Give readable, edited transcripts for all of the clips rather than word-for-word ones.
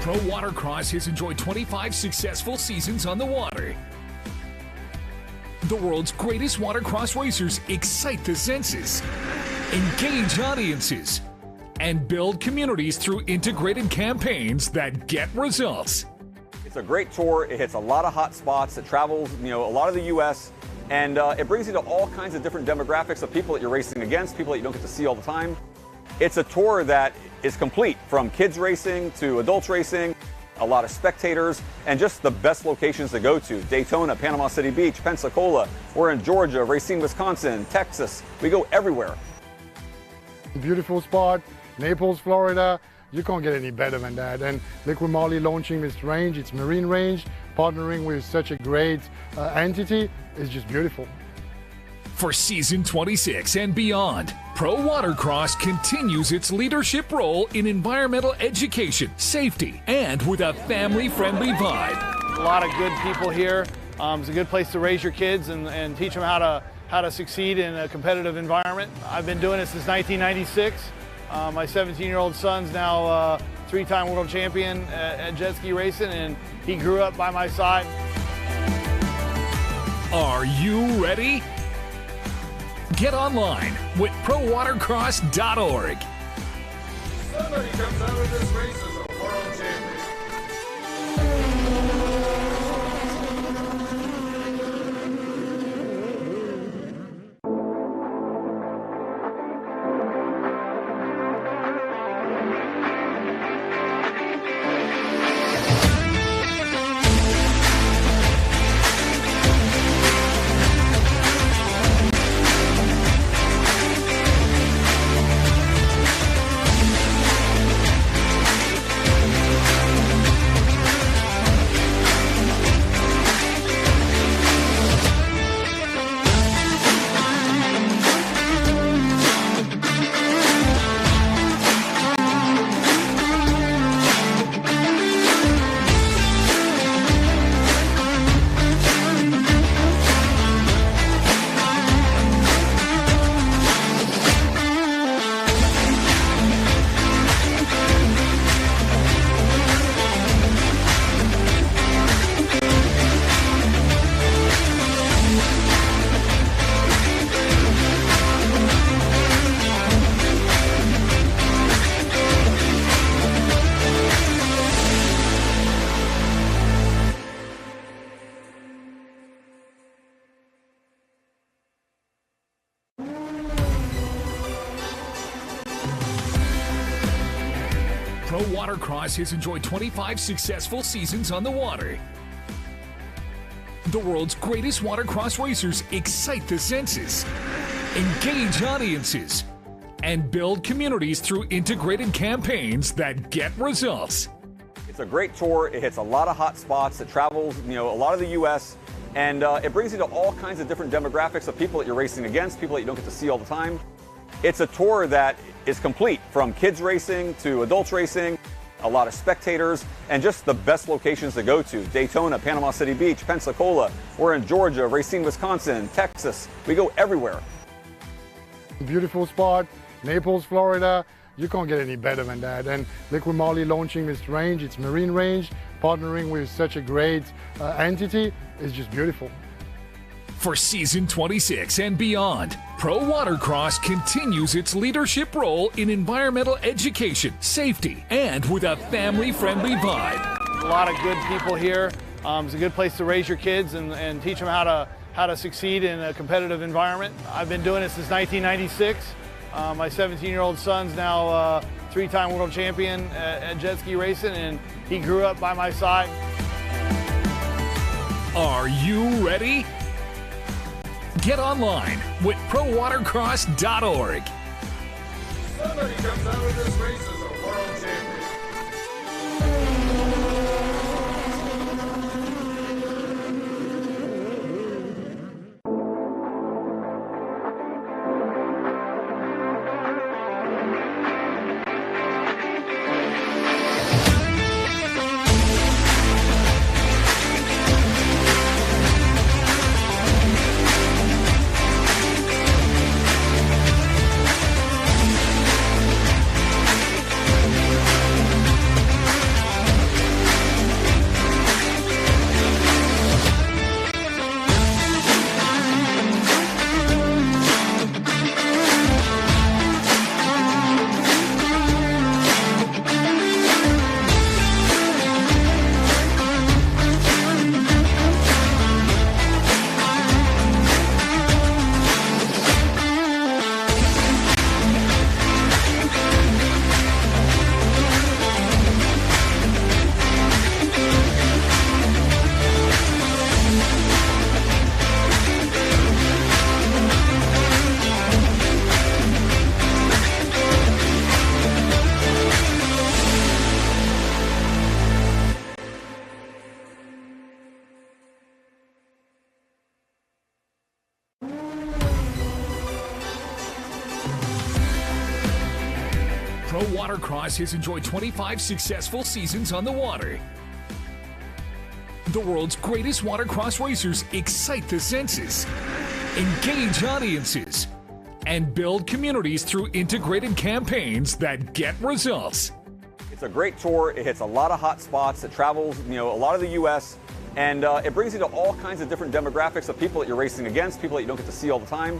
Pro Watercross has enjoyed 25 successful seasons on the water. The world's greatest watercross racers excite the senses, engage audiences, and build communities through integrated campaigns that get results. It's a great tour. It hits a lot of hot spots. It travels, a lot of the U.S., and it brings you to all kinds of different demographics of people that you're racing against, people that you don't get to see all the time. It's a tour that is complete, from kids racing to adults racing, a lot of spectators, and just the best locations to go to. Daytona, Panama City Beach, Pensacola. We're in Georgia, Racine, Wisconsin, Texas. We go everywhere. Beautiful spot, Naples, Florida. You can't get any better than that. And LIQUI-MOLY launching this range, it's marine range, partnering with such a great entity is just beautiful. For season 26 and beyond, Pro Watercross continues its leadership role in environmental education, safety, and with a family-friendly vibe. A lot of good people here. It's a good place to raise your kids and teach them how to succeed in a competitive environment. I've been doing it since 1996. My 17-year-old son's now three-time world champion at jet ski racing, and he grew up by my side. Are you ready? Get online with prowatercross.org. Somebody comes out of this race as a world champion. Pro Watercross has enjoyed 25 successful seasons on the water. The world's greatest watercross racers excite the senses, engage audiences, and build communities through integrated campaigns that get results. It's a great tour. It hits a lot of hot spots. It travels, a lot of the U.S., and it brings you to all kinds of different demographics of people that you're racing against, people that you don't get to see all the time. It's a tour that is complete, from kids racing to adults racing, a lot of spectators, and just the best locations to go to. Daytona, Panama City Beach, Pensacola. We're in Georgia, Racine, Wisconsin, Texas. We go everywhere. Beautiful spot, Naples, Florida. You can't get any better than that. And LIQUI-MOLY launching this range, it's marine range, partnering with such a great entity is just beautiful. For season 26 and beyond, Pro Watercross continues its leadership role in environmental education, safety, and with a family-friendly vibe. A lot of good people here. It's a good place to raise your kids and teach them how to succeed in a competitive environment. I've been doing it since 1996. My 17-year-old son's now three-time world champion at jet ski racing, and he grew up by my side. Are you ready? Get online with prowatercross.org. Somebody comes out of this race as a world champion. Watercross has enjoyed 25 successful seasons on the water. The world's greatest watercross racers excite the senses, engage audiences, and build communities through integrated campaigns that get results. It's a great tour. It hits a lot of hot spots. It travels, a lot of the U.S. And it brings you to all kinds of different demographics of people that you're racing against, people that you don't get to see all the time.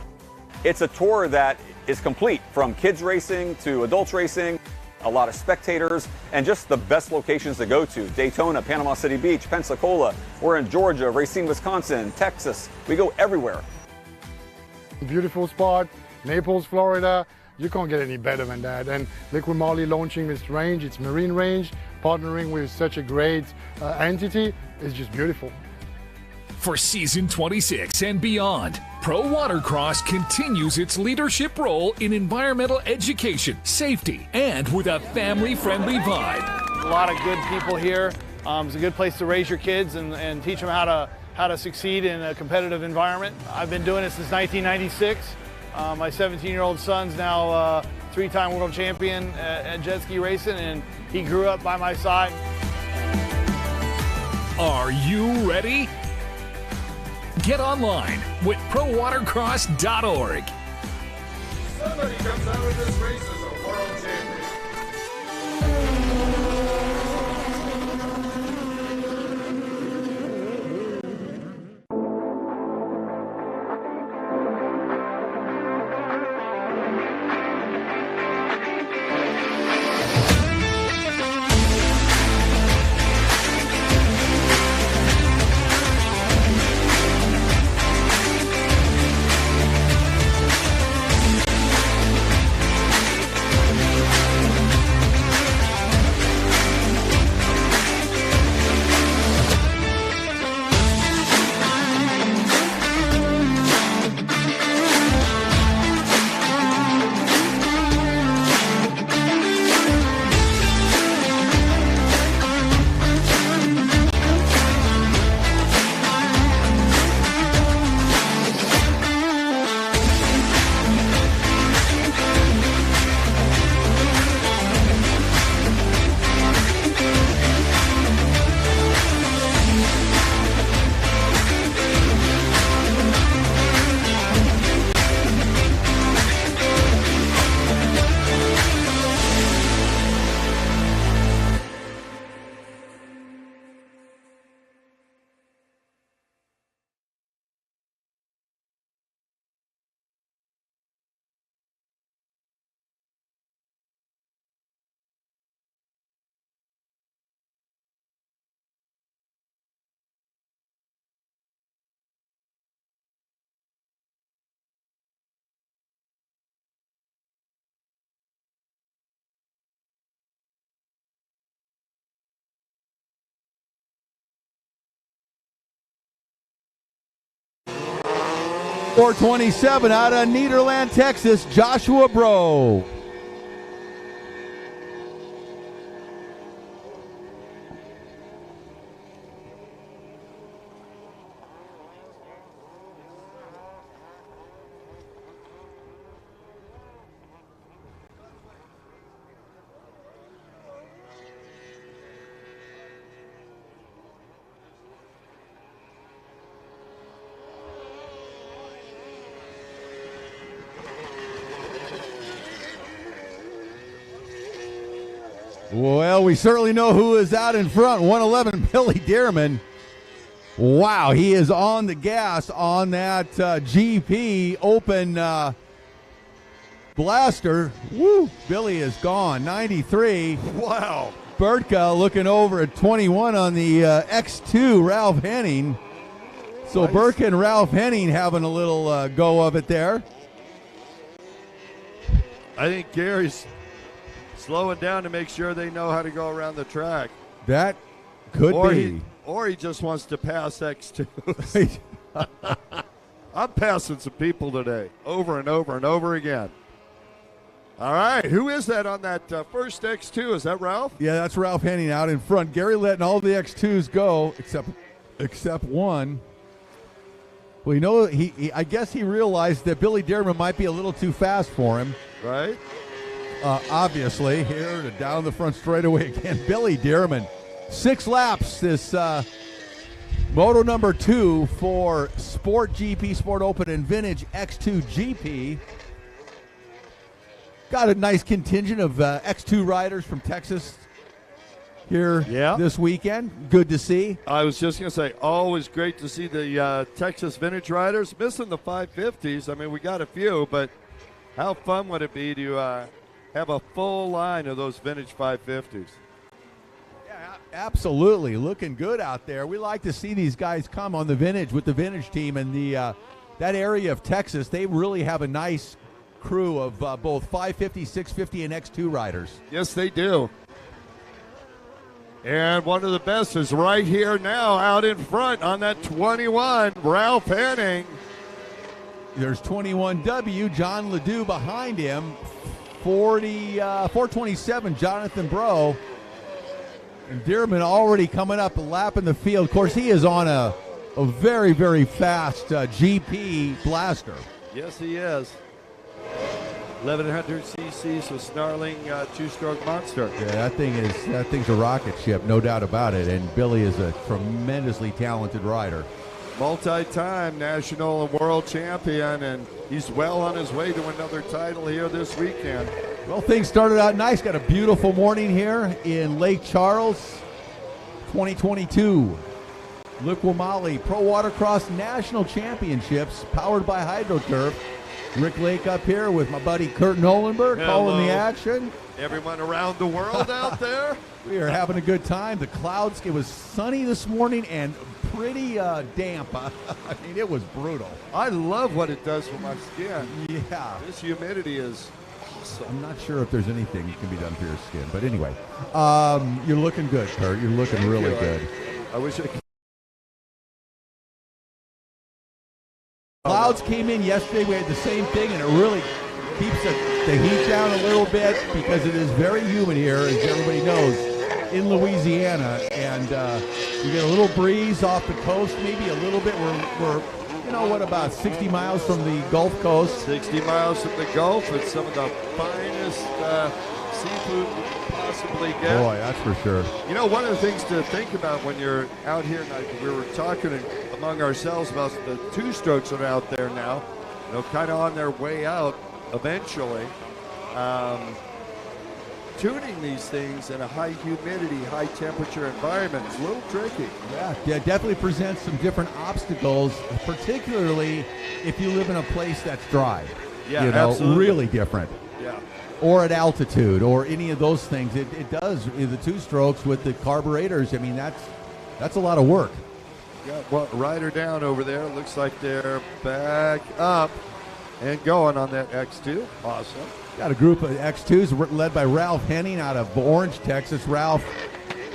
It's a tour that is complete, from kids racing to adults racing, a lot of spectators, and just the best locations to go to. Daytona, Panama City Beach, Pensacola. We're in Georgia, Racine, Wisconsin, Texas. We go everywhere. Beautiful spot, Naples, Florida. You can't get any better than that. And LIQUI-MOLY launching this range, it's marine range, partnering with such a great entity, is just beautiful. For season 26 and beyond, Pro Watercross continues its leadership role in environmental education, safety, and with a family-friendly vibe. A lot of good people here. It's a good place to raise your kids and teach them how to succeed in a competitive environment. I've been doing it since 1996. My 17-year-old son's now three-time world champion at jet ski racing, and he grew up by my side. Are you ready? Get online with prowatercross.org. Somebody comes out of this race as a world champion. .427 out of Nederland, Texas, Joshua Bro. Well, we certainly know who is out in front. 111, Billy Dearman. Wow, he is on the gas on that GP Open blaster. Woo, Billy is gone. 93. Wow. Bertka looking over at 21 on the X2, Ralph Henning. So nice. Burke and Ralph Henning having a little go of it there. I think Gary's slowing down to make sure they know how to go around the track. That could be. Or he just wants to pass X2. I'm passing some people today, over and over and over again. All right, who is that on that first X2? Is that Ralph? Yeah, that's Ralph Henning out in front. Gary letting all the X2s go except one. Well, you know, I guess he realized that Billy Dearman might be a little too fast for him. Right. obviously, here to down the front straightaway again, Billy Dearman. 6 laps this moto number 2 for Sport GP, Sport Open, and Vintage X2 GP. Got a nice contingent of X2 riders from Texas here this weekend. Good to see. I was just going to say, always great to see the Texas vintage riders. Missing the 550s. I mean, we got a few, but how fun would it be to have a full line of those vintage 550s? Yeah, absolutely. Looking good out there. We like to see these guys come on the vintage with the vintage team, and that area of Texas, they really have a nice crew of both 550, 650, and X2 riders. Yes, they do. And one of the best is right here now out in front on that 21, Ralph Henning. There's 21W, John Ledoux behind him. 427, Jonathan Bro. And Dearman already coming up a lap in the field. Of course, he is on a very, very fast GP blaster. Yes, he is. 1100 cc, so snarling two-stroke monster. Yeah, that thing's a rocket ship, no doubt about it. And Billy is a tremendously talented rider. Multi-time national and world champion, and he's well on his way to another title here this weekend. Well, things started out nice. Got a beautiful morning here in Lake Charles, 2022. LIQUI-MOLY Pro Watercross National Championships, powered by HydroTurf. Rick Lake up here with my buddy Kurt Nolenberg calling the action. Everyone around the world out there. We are having a good time. The clouds, it was sunny this morning and pretty damp. I mean, it was brutal. I love what it does for my skin. Yeah. This humidity is awesome. I'm not sure if there's anything that can be done for your skin. But anyway, you're looking good, Kurt. You're looking really good. I wish I could. Clouds came in yesterday. We had the same thing, and it really keeps the heat down a little bit because it is very humid here, as everybody knows, in Louisiana. And we get a little breeze off the coast, maybe a little bit. We're about 60 miles from the Gulf Coast. 60 miles from the Gulf. It's some of the finest seafood you can possibly get. Boy, that's for sure. You know, one of the things to think about when you're out here, and we were talking among ourselves about the two-strokes that are out there now, kind of on their way out eventually. Tuning these things in a high humidity, high temperature environment is a little tricky. Yeah, definitely presents some different obstacles, particularly if you live in a place that's dry. Yeah, absolutely. Really different. Yeah. Or at altitude, or any of those things. It does, the two-strokes with the carburetors, I mean, that's a lot of work. Got one rider down over there. Looks like they're back up and going on that X2. Awesome. Got a group of X2s led by Ralph Henning out of Orange, Texas. Ralph,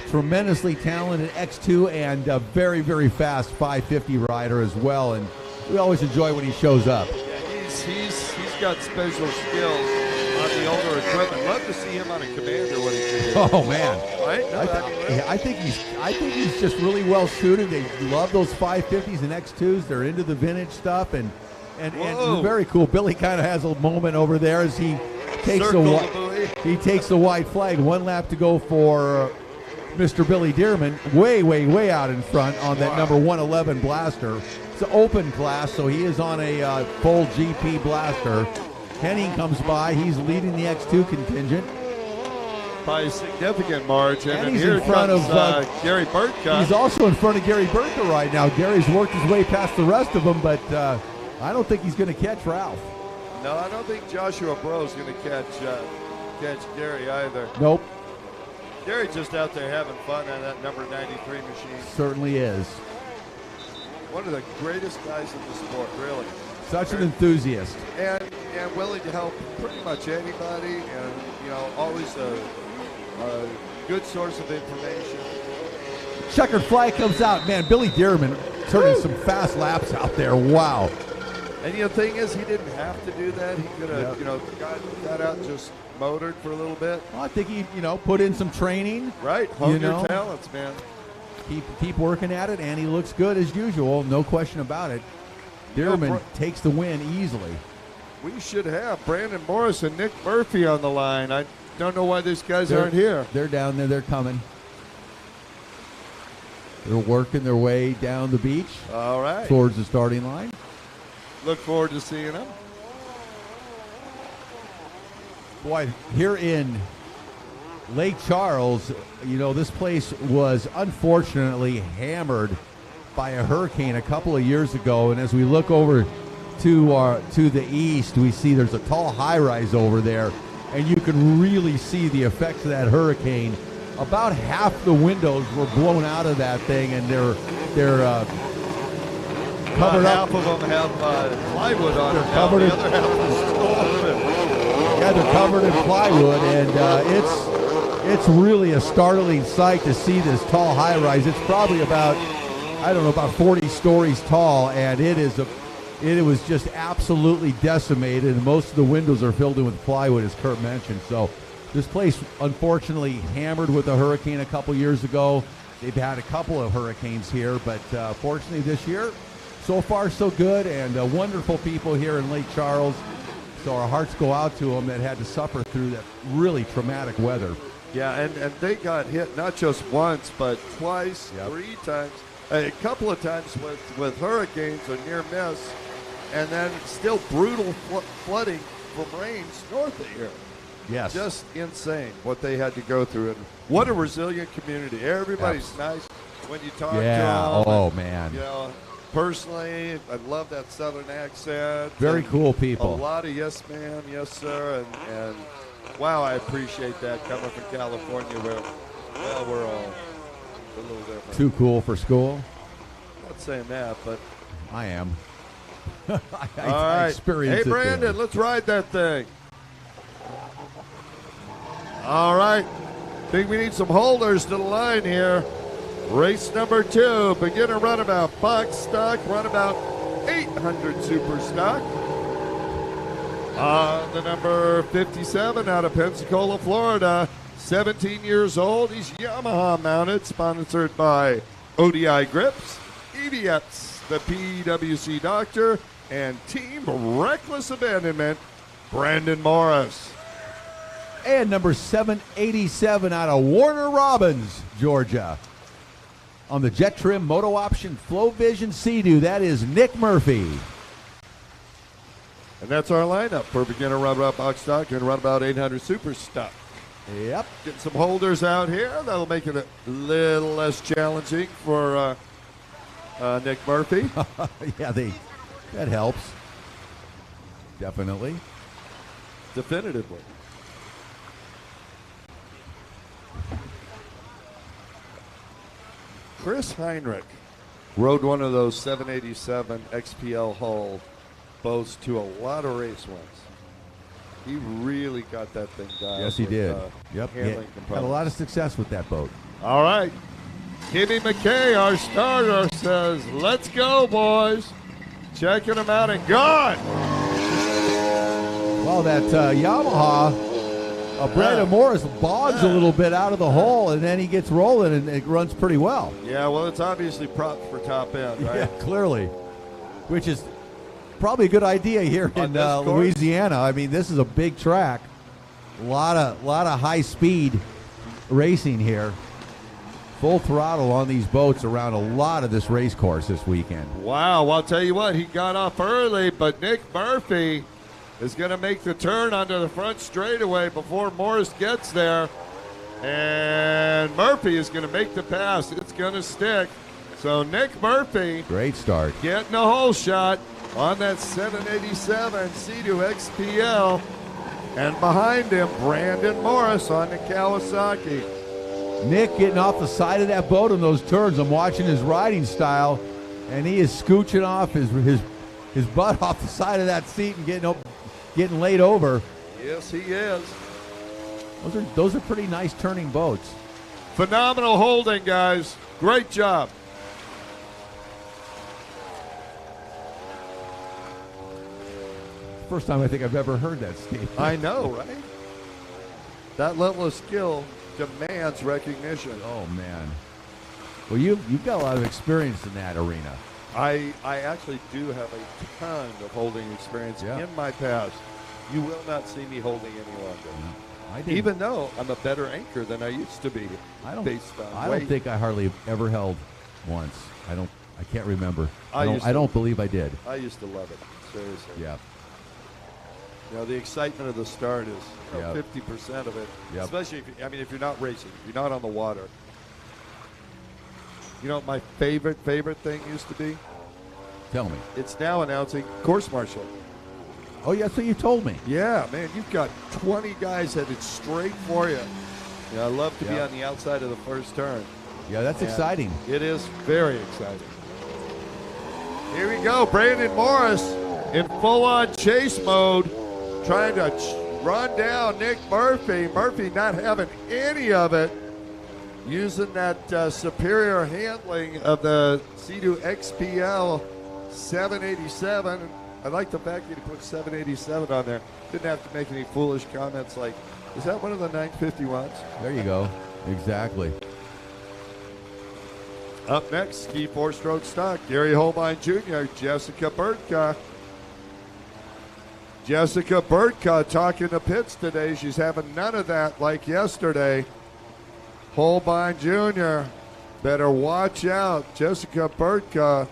tremendously talented X2 and a very, very fast 550 rider as well. And we always enjoy when he shows up. Yeah, he's got special skills on the older equipment. Love to see him on a Commander when he can. Oh man, right? No, I think he's just really well suited. They love those 550s and X2s. They're into the vintage stuff and very cool. Billy kind of has a moment over there as he takes the white flag. 1 lap to go for Mr. Billy Dearman. Way out in front on that number 111 blaster. It's an open class, so he is on a full GP blaster. Henning comes by. He's leading the X2 contingent by a significant margin. And and he's here in front comes, of Gary Burtka. He's also in front of Gary Burtka right now. Gary's worked his way past the rest of them, but I don't think he's going to catch Ralph. No, I don't think Joshua Bro's going to catch Gary either. Nope. Gary's just out there having fun on that number 93 machine. Certainly is. One of the greatest guys in the sport, really. Such an enthusiast. And willing to help pretty much anybody, and always a good source of information. Checkered flag comes out. Man, Billy Dearman turning some fast laps out there. Wow. And the thing is, he didn't have to do that. He could have, got out and just motored for a little bit. Well, I think he, put in some training. Right. Hone your talents, man. Keep working at it, and he looks good as usual. No question about it. Dearman takes the win easily. we should have Brandon Morris and Nick Murphy on the line. I don't know why these guys aren't here. They're down there. They're coming. They're working their way down the beach. All right. Towards the starting line. Look forward to seeing them. Boy, here in Lake Charles, you know, this place was unfortunately hammered by a hurricane a couple of years ago, and as we look over to the east, we see there's a tall high-rise over there, and you can really see the effects of that hurricane. About half the windows were blown out of that thing, and they're covered up. Half of them have plywood on them. Covered the other half is open. Yeah, they're covered in plywood, and it's really a startling sight to see this tall high-rise. It's probably about, I don't know, about 40 stories tall, and it was just absolutely decimated, and most of the windows are filled in with plywood, as Kurt mentioned. So this place, unfortunately, hammered with a hurricane a couple years ago. They've had a couple of hurricanes here, but fortunately this year, so far so good, and wonderful people here in Lake Charles. So our hearts go out to them that had to suffer through that really traumatic weather. Yeah, and they got hit not just once, but twice, 3 times, a couple of times with hurricanes, a near miss, and then still brutal flooding from rains north of here. Yes. Just insane what they had to go through. And what a resilient community. Everybody's nice when you talk to them. Yeah, oh, man. You know, personally, I love that southern accent. Very cool people. A lot of yes, ma'am, yes, sir, and wow, I appreciate that coming from California where, well, we're all a little different. Too cool for school? Not saying that, but I am. I experienced it. Hey, Brandon, let's ride that thing. All right. Think we need some holders to the line here. Race number 2, beginner runabout, box stock, runabout 800 super stock. The number 57 out of Pensacola, Florida, 17 years old. He's Yamaha mounted, sponsored by ODI Grips, EVX, the PWC Doctor, and Team Reckless Abandonment, Brandon Morris. And number 787 out of Warner Robins, Georgia. On the Jet Trim Moto Option Flow Vision Sea-Doo, that is Nick Murphy. And that's our lineup for beginner runabout box stock and runabout 800 super stock. Yep. Getting some holders out here. That'll make it a little less challenging for Nick Murphy. Yeah, that helps. Definitely. Definitively. Chris Heinrich rode one of those 787 XPL hull boats to a lot of race wins. He really got that thing dialed. Yes, he did. Yep. Had a lot of success with that boat. All right. Kimmy McKay, our starter, says, let's go, boys. Checking them out and gone. Well, that Yamaha, Brandon Morris bogs a little bit out of the hole, and then he gets rolling, and it runs pretty well. Yeah, well, it's obviously propped for top end, right? Yeah, clearly, which is probably a good idea here in Louisiana. I mean, this is a big track. A lot of high-speed racing here. Full throttle on these boats around a lot of this race course this weekend. Wow, well, I'll tell you what, he got off early, but Nick Murphy is going to make the turn onto the front straightaway before Morris gets there. And Murphy is going to make the pass. It's going to stick. So Nick Murphy. Great start. Getting a hole shot on that 787 Sea-Doo XPL. And behind him, Brandon Morris on the Kawasaki. Nick getting off the side of that boat on those turns. I'm watching his riding style, and he is scooching off his butt off the side of that seat and getting laid over. Yes, he is. Those are pretty nice turning boats. Phenomenal holding, guys. Great job. First time I think I've ever heard that, Steve. I know, right? That level of skill demands recognition. Oh, man. Well, you've got a lot of experience in that arena. I actually do have a ton of holding experience in my past. You will not see me holding any longer. I didn't. Even though I'm a better anchor than I used to be. I don't weight. think I hardly ever held once. I can't remember. I I don't believe I did. I used to love it. Seriously. Yeah. You know, the excitement of the start is 50% of it. Yep. Especially if you're not racing, if you're not on the water. You know what my favorite thing used to be? Tell me. It's now announcing course marshal. Oh, yeah, so you told me. Yeah, man, you've got 20 guys headed straight for you. I love to be on the outside of the first turn. Yeah, that's exciting. It is very exciting. Here we go, Brandon Morris in full-on chase mode, trying to run down Nick Murphy. Murphy not having any of it, using that superior handling of the Sea-Doo XPL 787. I like the fact that he put 787 on there. Didn't have to make any foolish comments like, is that one of the 951s? There you go. Exactly. Up next, ski four-stroke stock, Gary Holbein Jr., Jessica Burtka. Jessica Burtka talking to pits today. She's having none of that like yesterday. Holbein Jr., better watch out. Jessica Burtka.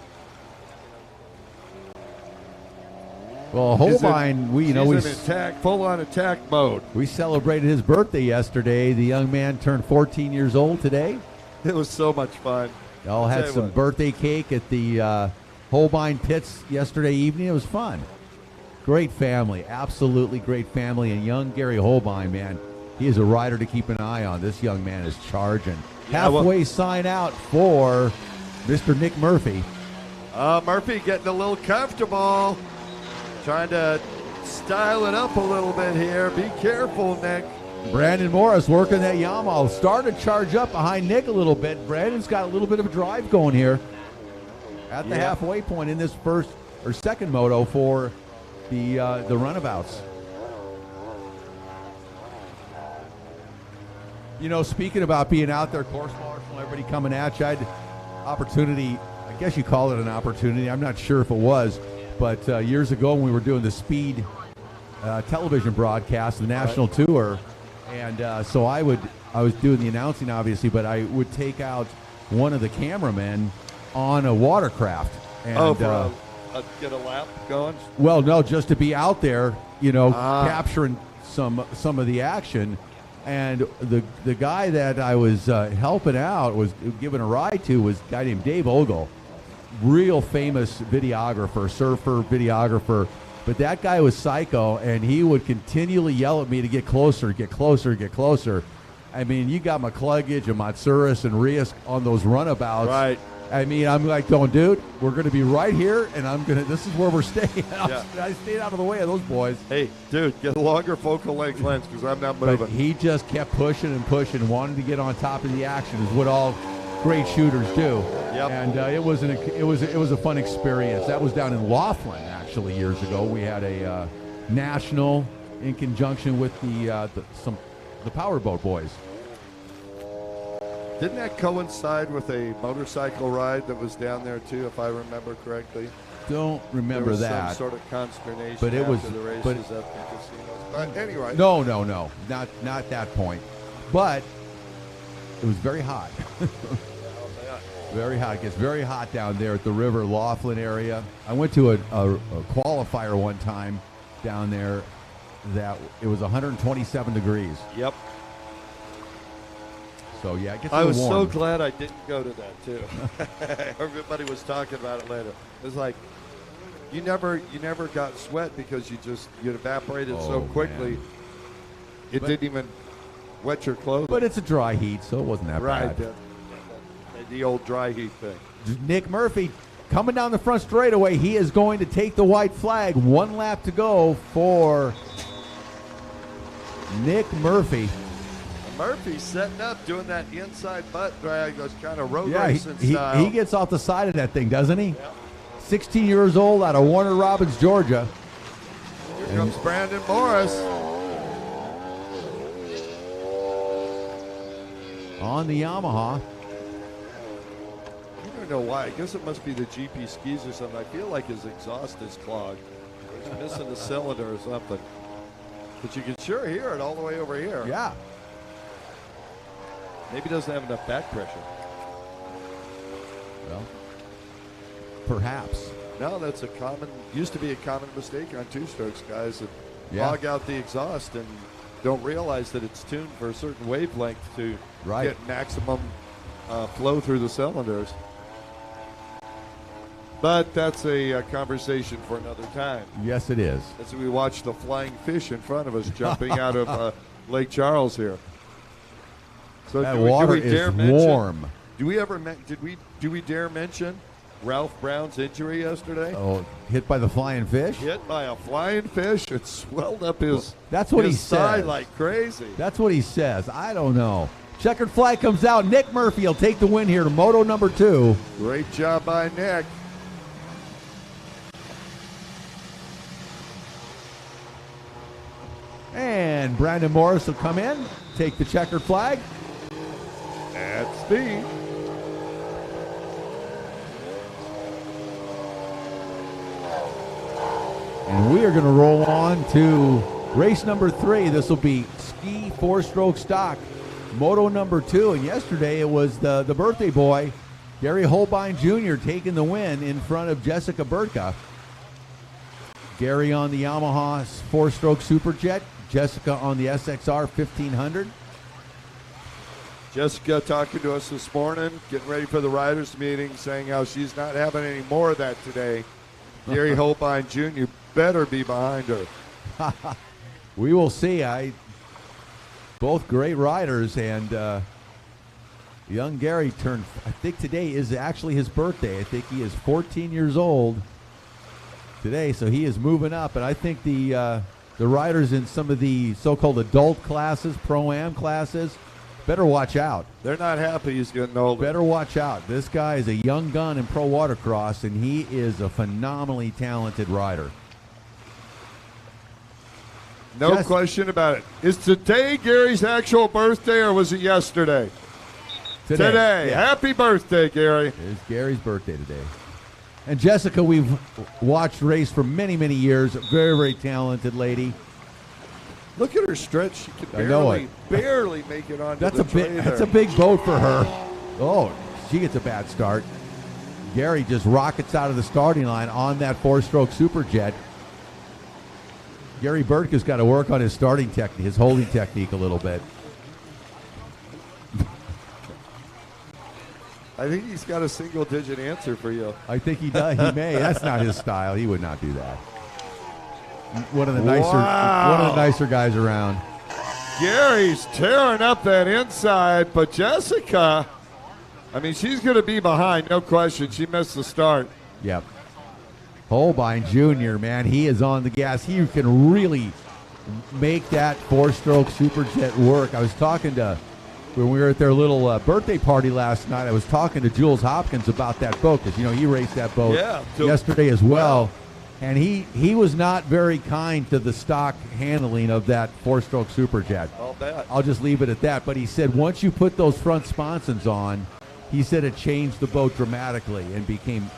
Well, Holbein, we full-on attack mode. We celebrated his birthday yesterday. The young man turned 14 years old today. It was so much fun. Y'all had some birthday cake at the Holbein pits yesterday evening. It was fun. Great family, absolutely great family. And young Gary Holbein, man, he is a rider to keep an eye on. This young man is charging. Halfway sign out for Mr. Nick Murphy. Murphy getting a little comfortable. Trying to style it up a little bit here. Be careful, Nick. Brandon Morris working that Yamaha. Started to charge up behind Nick a little bit. Brandon's got a little bit of a drive going here at the halfway point in this first or second moto for the runabouts. You know, speaking about being out there, course marshal, everybody coming at you, I had opportunity, I guess you call it an opportunity. I'm not sure if it was, but years ago when we were doing the Speed television broadcast, the national tour, and so I was doing the announcing, obviously, but I would take out one of the cameramen on a watercraft. And, get a lap going? Well, no, just to be out there, you know, capturing some of the action. And the guy that I was helping out, was giving a ride to, was a guy named Dave Ogle, real famous videographer, surfer videographer. But that guy was psycho, and he would continually yell at me to get closer, get closer, get closer. I mean, you got McCluggage and Matsuris and Rios on those runabouts. Right. I mean, I'm like going, dude, we're going to be right here, and this is where we're staying. I stayed out of the way of those boys. Hey, dude, get a longer focal length lens because I'm not moving. But he just kept pushing and pushing, wanted to get on top of the action, is what all great shooters do. Yep. And it was a fun experience. That was down in Laughlin, actually, years ago. We had a national in conjunction with the Powerboat boys. Didn't that coincide with a motorcycle ride that was down there too, if I remember correctly? Don't remember there was that. Some sort of consternation but it after was, the races but, at the casinos. But anyway. No, not that point. But it was very hot. Very hot. It gets very hot down there at the river Laughlin area. I went to a qualifier one time down there that it was 127 degrees. Yep. So yeah, it gets I was warm. so glad I didn't go to that too. Everybody was talking about it later. It was like you never got sweat because you evaporated so quickly. Man. It didn't even wet your clothes. But it's a dry heat, so it wasn't that bad. Right. The old dry heat thing. Nick Murphy coming down the front straightaway. He is going to take the white flag. 1 lap to go for Nick Murphy. Murphy's setting up, doing that inside butt drag, those kind of road racing style. He gets off the side of that thing, doesn't he? Yeah. 16 years old out of Warner Robins, Georgia. Here comes Brandon Morris. On the Yamaha. You're doing know why. I guess it must be the GP skis or something. I feel like his exhaust is clogged. He's missing a cylinder or something. But you can sure hear it all the way over here. Yeah. Maybe he doesn't have enough back pressure. Well, perhaps. No, that's used to be a common mistake on two-strokes, guys that Yeah. log out the exhaust and don't realize that it's tuned for a certain wavelength to get maximum flow through the cylinders. But that's a conversation for another time. Yes, it is. As we watch the flying fish in front of us jumping out of Lake Charles here. So That water is warm. Do we dare mention Ralph Brown's injury yesterday? Oh, hit by the flying fish? Hit by a flying fish. It swelled up his That's what he side says. like crazy. That's what he says. I don't know. Checkered flag comes out. Nick Murphy will take the win here to moto number 2. Great job by Nick. And Brandon Morris will come in, take the checkered flag. At speed. And we are going to roll on to race number 3. This will be ski 4-stroke stock, moto number 2. And yesterday it was the birthday boy, Gary Holbein Jr., taking the win in front of Jessica Burtka. Gary on the Yamaha 4-stroke Superjet, Jessica on the SXR 1500. Jessica talking to us this morning, getting ready for the riders meeting, saying how she's not having any more of that today. Gary Holbein Jr. better be behind her. We will see. Both great riders, and young Gary turned, I think today is actually his birthday. I think he is 14 years old today, so he is moving up. And I think the riders in some of the so-called adult classes, Pro-Am classes, better watch out. They're not happy he's getting older. Better watch out. This guy is a young gun in pro watercross, and he is a phenomenally talented rider. No question about it. Is today Gary's actual birthday, or was it yesterday? Today. Yeah. Happy birthday, Gary. It's Gary's birthday today. And Jessica, we've watched race for many, many years. Very, very talented lady. Look at her stretch. She can barely make it onto the tray there. That's a big boat for her. Oh, she gets a bad start. Gary just rockets out of the starting line on that 4-stroke Superjet. Gary Burtka's got to work on his starting technique, his holding technique a little bit. I think he's got a single-digit answer for you. I think he does. He may. That's not his style. He would not do that. One of the nicer guys around. Gary's tearing up that inside, but Jessica, I mean, she's going to be behind, no question. She missed the start. Yep. Holbein Jr., man, he is on the gas. He can really make that 4-stroke Superjet work. I was talking to, when we were at their little birthday party last night, I was talking to Jules Hopkins about that boat, because, he raced that boat yesterday as well. And he was not very kind to the stock handling of that 4-stroke Superjet. I'll bet. I'll just leave it at that. But he said once you put those front sponsons on, he said it changed the boat dramatically and became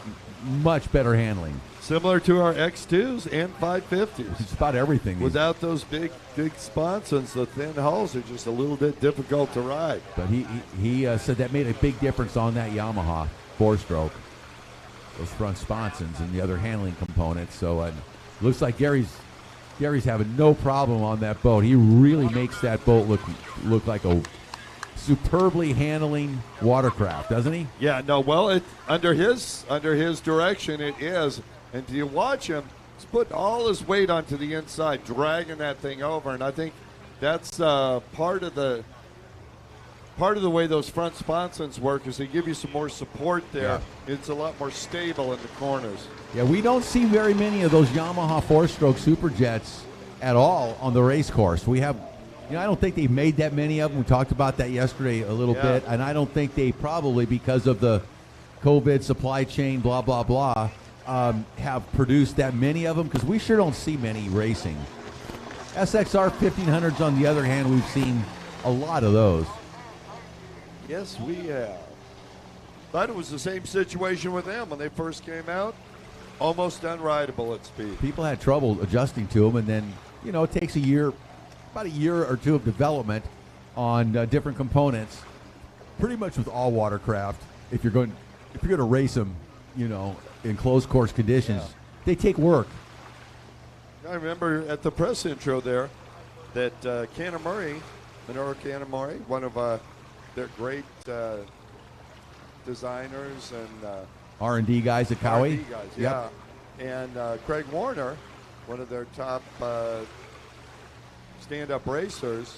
much better handling. Similar to our X2s and 550s. It's about everything. Without those big sponsons, the thin hulls are just a little bit difficult to ride. But he said that made a big difference on that Yamaha 4-stroke. Those front sponsons and the other handling components. So looks like Gary's having no problem on that boat. He really makes that boat look like a superbly handling watercraft, doesn't he? Yeah, no, well, under his direction it is. And do you watch him? He's putting all his weight onto the inside, dragging that thing over. And I think that's part of the way those front sponsons work is they give you some more support there. Yeah. It's a lot more stable in the corners. Yeah, we don't see very many of those Yamaha 4-stroke Superjets at all on the race course. We have, I don't think they've made that many of them. We talked about that yesterday a little bit, and I don't think they probably, because of the COVID supply chain, blah, blah, blah, have produced that many of them, because we sure don't see many racing. SXR 1500s, on the other hand, we've seen a lot of those. Yes, we have. But it was the same situation with them when they first came out. Almost unrideable at speed. People had trouble adjusting to them, and then, it takes about a year or two of development on different components. Pretty much with all watercraft, if you're going to race them, in closed course conditions, they take work. I remember at the press intro there that Minoru Kanemaru, one of their great designers and R&D guys at Cowie. R&D guys, yeah. And Craig Warner, one of their top stand-up racers,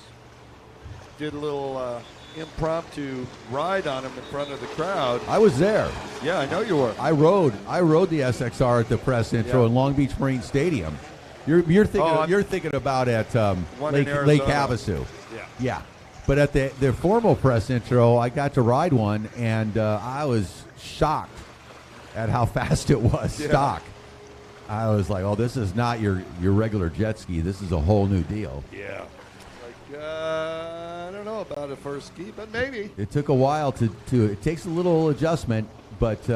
did a little impromptu ride on him in front of the crowd. I was there. Yeah, I know you were. I rode the SXR at the press intro in Long Beach Marine Stadium. You're thinking about at Lake Havasu. Yeah. But at the formal press intro, I got to ride one, and I was shocked at how fast it was stock. I was like, oh, this is not your regular jet ski. This is a whole new deal. Yeah. I don't know about a first ski, but maybe. It took a while to it takes a little adjustment, but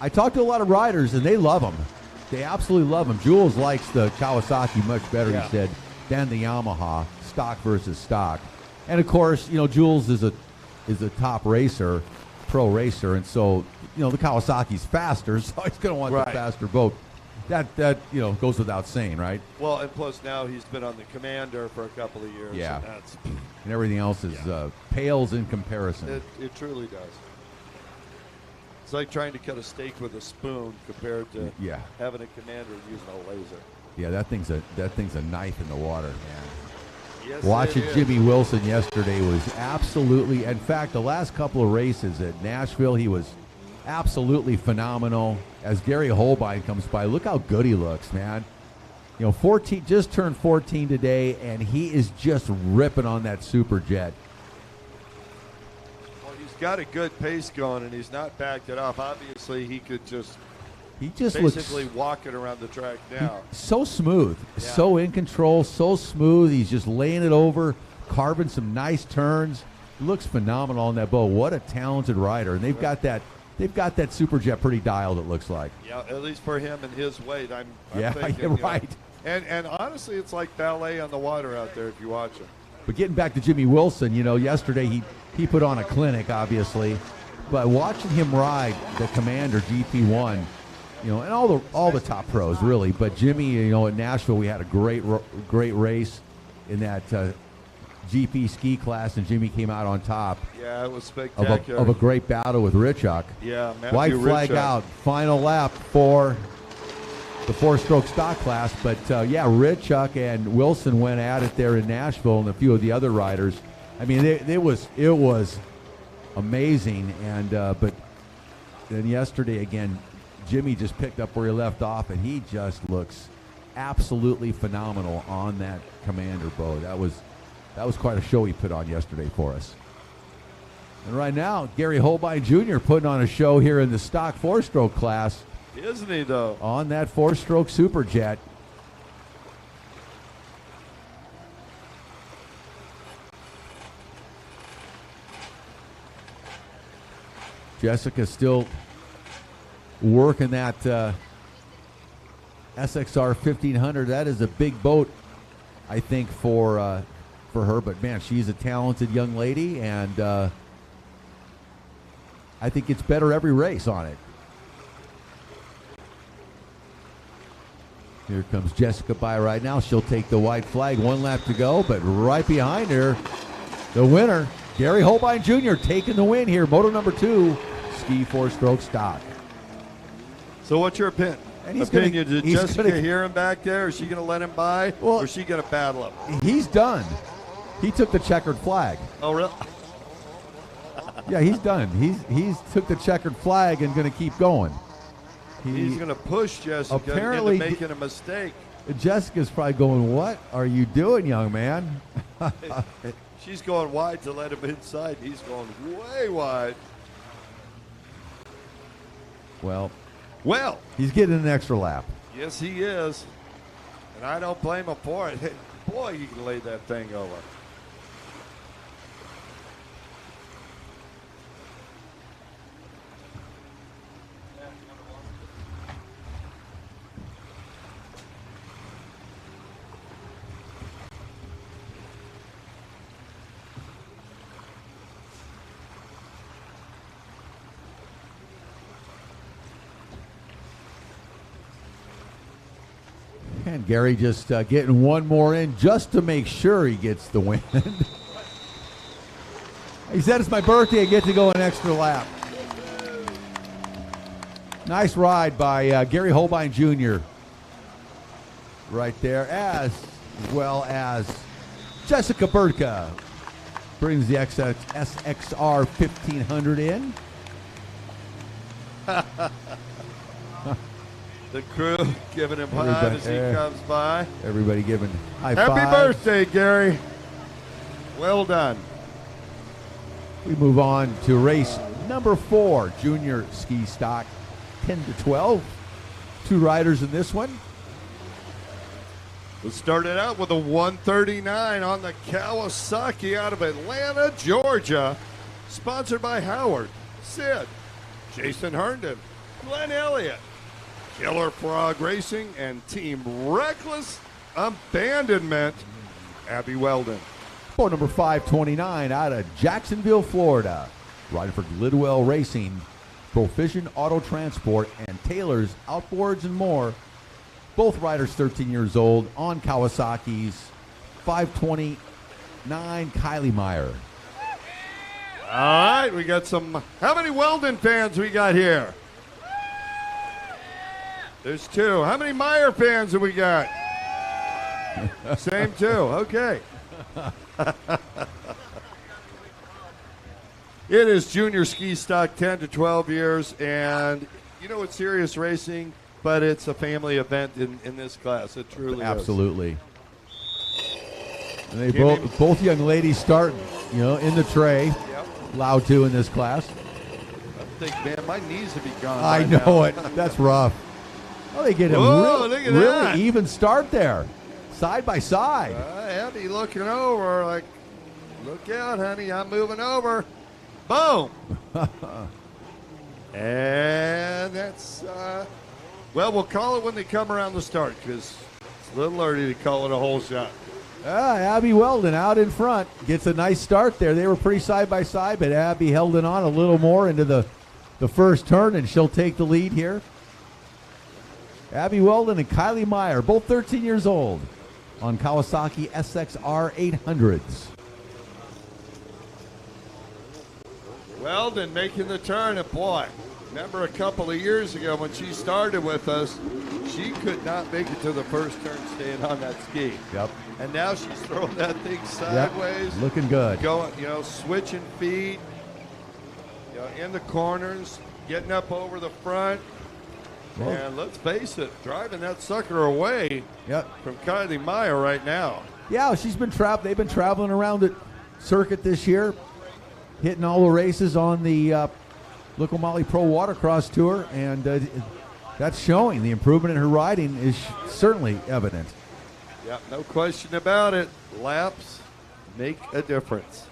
I talked to a lot of riders, and they love them. They absolutely love them. Jules likes the Kawasaki much better, he said, than the Yamaha, stock versus stock. And, of course, Jules is a top racer, pro racer, and so, the Kawasaki's faster, so he's going to want the faster boat. That goes without saying, right? Well, and plus now he's been on the Commander for a couple of years. Yeah. And everything else is pales in comparison. It truly does. It's like trying to cut a steak with a spoon compared to having a Commander using a laser. Yeah, that thing's a knife in the water, man. Yes, watching Jimmy Wilson yesterday was absolutely, in fact, the last couple of races at Nashville, he was absolutely phenomenal. As Gary Holbein comes by, look how good he looks, man. 14, just turned 14 today, and he is just ripping on that super jet. Well, he's got a good pace going, and he's not backed it off. Obviously, he could basically walk it around the track now. So smooth, so in control, so smooth. He's just laying it over, carving some nice turns. Looks phenomenal on that boat. What a talented rider, and they've got that super jet pretty dialed. It looks like. Yeah, at least for him and his weight, I'm thinking, you're right. And honestly, it's like ballet on the water out there if you watch him. But getting back to Jimmy Wilson, yesterday he put on a clinic, obviously, but watching him ride the Commander GP1, and all the top pros really. But Jimmy, at Nashville, we had a great race in that GP ski class, and Jimmy came out on top. Yeah, it was spectacular. Of a great battle with Richuk. Yeah, Matthew White flag Richuk. out, final lap for the four-stroke stock class. But Richuk and Wilson went at it there in Nashville, and a few of the other riders. I mean, it was amazing. And but then yesterday again, Jimmy just picked up where he left off, and he just looks absolutely phenomenal on that Commander boat. That was quite a show he put on yesterday for us. And right now, Gary Holbein Jr. putting on a show here in the stock four-stroke class. Isn't he, though? On that four-stroke Superjet. Jessica still working that SXR 1500. That is a big boat, I think, for her. But, man, she's a talented young lady, and I think it's better every race on it. Here comes Jessica by right now. She'll take the white flag. 1 lap to go, but right behind her, the winner, Gary Holbein Jr. taking the win here. Moto number 2, ski four-stroke stock. So what's your opinion? Did Jessica hear him back there? Is she going to let him by, or is she going to battle him? He's done. He took the checkered flag. Oh, really? Yeah, he's done. He's took the checkered flag and going to keep going. He's going to push Jessica into making a mistake. Jessica's probably going, "What are you doing, young man?" She's going wide to let him inside. He's going way wide. Well, he's getting an extra lap. Yes, he is. And I don't blame him for it. Boy, you can lay that thing over. And Gary just getting one more in just to make sure he gets the win. He said, it's my birthday, I get to go an extra lap. Nice ride by Gary Holbein Jr. right there, as well as Jessica Birdka brings the SXR 1500 in. The crew giving him five as he comes by. Everybody giving high five. Happy birthday, Gary. Well done. We move on to race number 4, junior ski stock, 10 to 12. 2 riders in this one. We started out with a 139 on the Kawasaki out of Atlanta, Georgia. Sponsored by Howard, Sid, Jason Herndon, Glenn Elliott, Killer Frog Racing, and Team Reckless Abandonment, Abby Weldon. Boat number 529 out of Jacksonville, Florida. Riding for Glidwell Racing, Provision Auto Transport, and Taylor's Outboards and more. Both riders 13 years old on Kawasaki's 529 Kylie Meyer. All right, we got some. How many Weldon fans we got here? There's 2. How many Meyer fans have we got? Same 2. Okay. It is junior ski stock, 10 to 12 years, and you know it's serious racing, but it's a family event in this class. It truly Absolutely. And they both young ladies start, in the tray. Yep. Allowed to in this class. I think, man, my knees would be gone. I know now. it. That's rough. Oh, they get a really even start there, side by side. Abby looking over like, look out, honey, I'm moving over. Boom. And that's, we'll call it when they come around the start because it's a little early to call it a whole shot. Abby Weldon out in front gets a nice start there. They were pretty side by side, but Abby held it on a little more into the first turn, and she'll take the lead here. Abby Weldon and Kylie Meyer, both 13 years old, on Kawasaki SXR 800s. Weldon making the turn, and boy, remember a couple of years ago when she started with us, she could not make it to the first turn staying on that ski. Yep. And now she's throwing that thing sideways. Yep. Looking good. Going, switching feet, in the corners, getting up over the front. Well, and let's face it, driving that sucker away from Kylie Meyer right now. Yeah, they've been traveling around the circuit this year, hitting all the races on the LIQUI-MOLY Pro Watercross Tour, and that's showing. The improvement in her riding is certainly evident. Yeah, no question about it. Laps make a difference.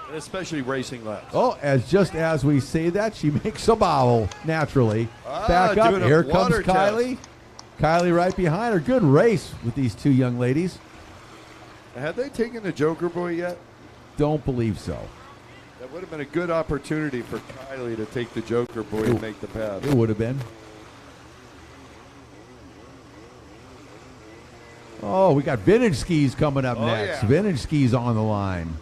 And especially racing laps. Oh, as we say that, she makes a bow naturally. Back up. Here comes Kylie. Kylie right behind her. Good race with these 2 young ladies. Have they taken the Joker Boy yet? Don't believe so. That would have been a good opportunity for Kylie to take the Joker Boy and make the pass. It would have been. Oh, we got vintage skis coming up next. Yeah. Vintage skis on the line.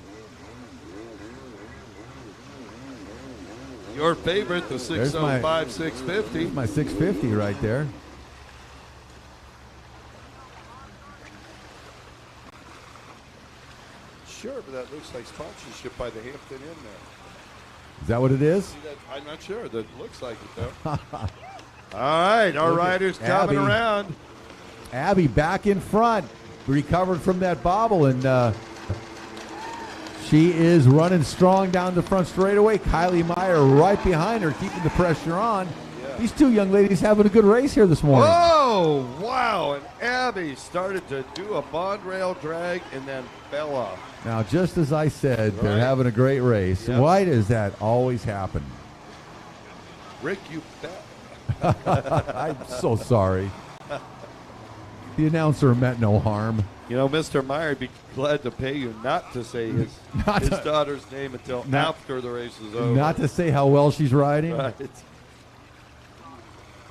Your favorite, the 605 650. My 650 right there. Sure, but that looks like sponsorship by the Hampton Inn there. Is that what it is? I'm not sure. That looks like it, though. All right, our riders coming around. Abby back in front, recovered from that bobble, and she is running strong down the front straightaway. Kylie Meyer right behind her, keeping the pressure on. Yeah. These 2 young ladies having a good race here this morning. Oh, wow. And Abby started to do a bond rail drag and then fell off. Now, just as I said, they're having a great race. Yep. Why does that always happen? Rick, you bet. I'm so sorry. The announcer meant no harm. Mr. Meyer would be glad to pay you not to say his daughter's name until after the race is over. Not to say how well she's riding. Right.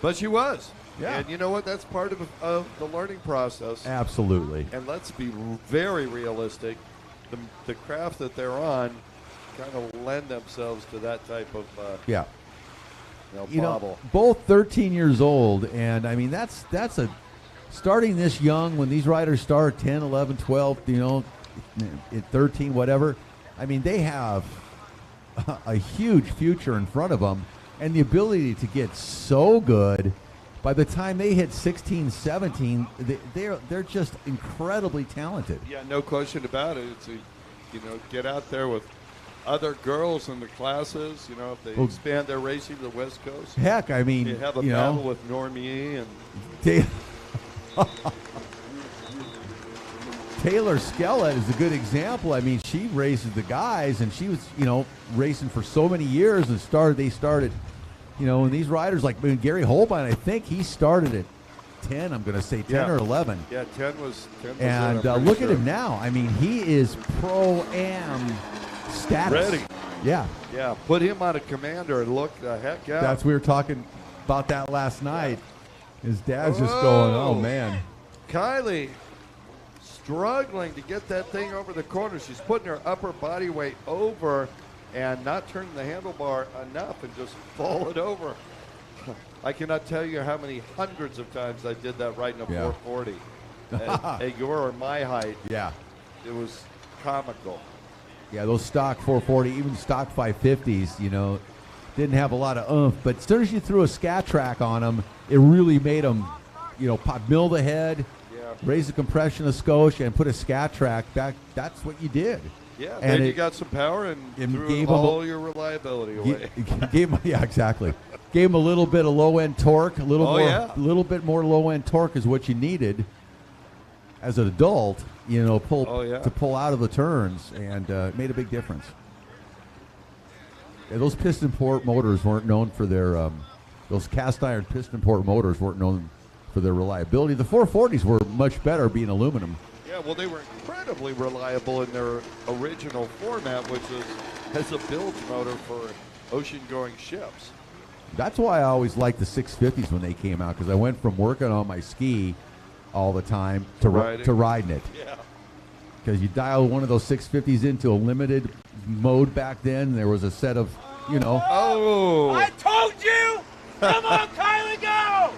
But she was. Yeah. And you know what? That's part of the learning process. Absolutely. And let's be very realistic. The craft that they're on kind of lend themselves to that type of bobble. Both 13 years old, and I mean that's a starting this young when these riders start 10, 11, 12, at 13, whatever. I mean they have a huge future in front of them, and the ability to get so good. By the time they hit 16, 17, they're just incredibly talented. Yeah, no question about it. It's get out there with other girls in the classes. If they expand their racing to the West Coast. Heck, I mean, you have a battle with Normie and Taylor Skellett is a good example. I mean, she races the guys, and she was racing for so many years, and they started. And these riders like Gary Holbein, I think he started at 10. I'm going to say 10 or 11. Yeah, 10 was. And look at him now. I mean, he is pro-am status. Ready. Yeah. Yeah, put him on a commander and look the heck out. We were talking about that last night. His dad's just going, oh, man. Kylie struggling to get that thing over the corner. She's putting her upper body weight over and not turning the handlebar enough and just fall it over. I cannot tell you how many hundreds of times I did that right in a 440. At your or my height. Yeah. It was comical. Yeah, those stock 440, even stock 550s, didn't have a lot of oomph. But as soon as you threw a scat track on them, it really made them, mill the head, raise the compression a skosh, and put a scat track back. That's what you did. Yeah, and then you got some power and threw all your reliability away. Exactly. Gave him a little bit of low-end torque, a little bit more low-end torque is what you needed as an adult, to pull out of the turns, and it made a big difference. Yeah, those piston port motors weren't known for their those cast iron piston port motors weren't known for their reliability. The 440s were much better, being aluminum. Yeah, well, they were incredibly reliable in their original format, which was as a bilge motor for ocean-going ships. That's why I always liked the 650s when they came out, because I went from working on my ski all the time to riding it. Yeah. Because you dial one of those 650s into a limited mode back then, there was a set of, Oh! I told you! Come on, Kylie, go!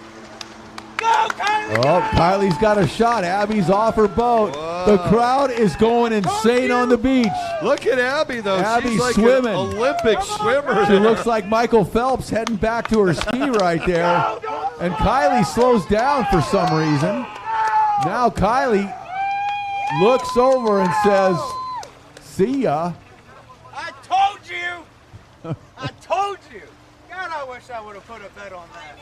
Go, Kylie! Oh, Kylie's got a shot. Abby's off her boat. Whoa. The crowd is going insane on the beach. Look at Abby, though. Abby's She's like swimming. An Olympic swimmer. She looks like Michael Phelps heading back to her ski right there. And Kylie slows down for some reason. Now Kylie looks over and says, see ya. I told you! I told you! God, I wish I would have put a bet on that.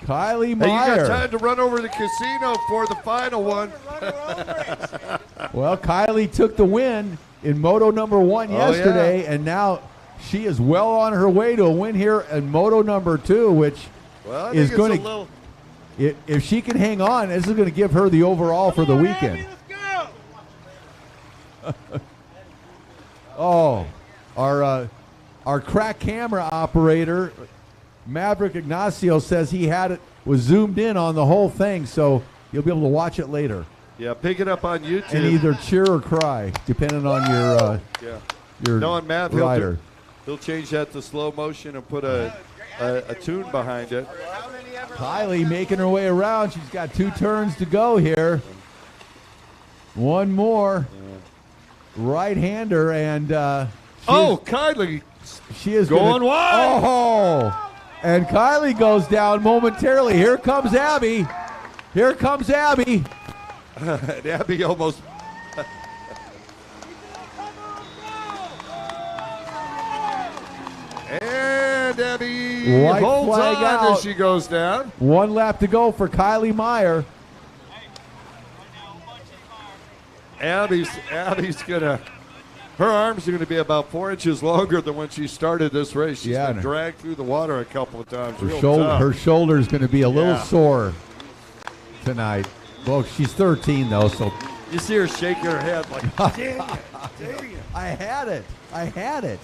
Kylie Meyer. Hey, you got time to run over to the casino for the final one. Well, Kylie took the win in Moto number 1 yesterday, and now she is well on her way to a win here in Moto number 2, which is going to, if she can hang on, this is going to give her the overall for the weekend. Abby, let's go. Oh, our crack camera operator, Maverick Ignacio, says he was zoomed in on the whole thing, so you'll be able to watch it later. Yeah, pick it up on YouTube. And either cheer or cry, depending on your Knowing Matt, rider. He'll change that to slow motion and put a tune behind it. Kylie making her way around. She's got 2 turns to go here. One more. Right-hander, and Kylie. She is going wide. Oh! And Kylie goes down momentarily. Here comes Abby. Here comes Abby. And Abby almost. And Abby White holds flag on out. as she goes down. 1 lap to go for Kylie Meyer. Abby's gonna. Her arms are going to be about 4 inches longer than when she started this race. She's been dragged through the water a couple of times. Her shoulder is going to be a little sore tonight. Well, she's 13 though, so you see her shaking her head like, dang it. I had it.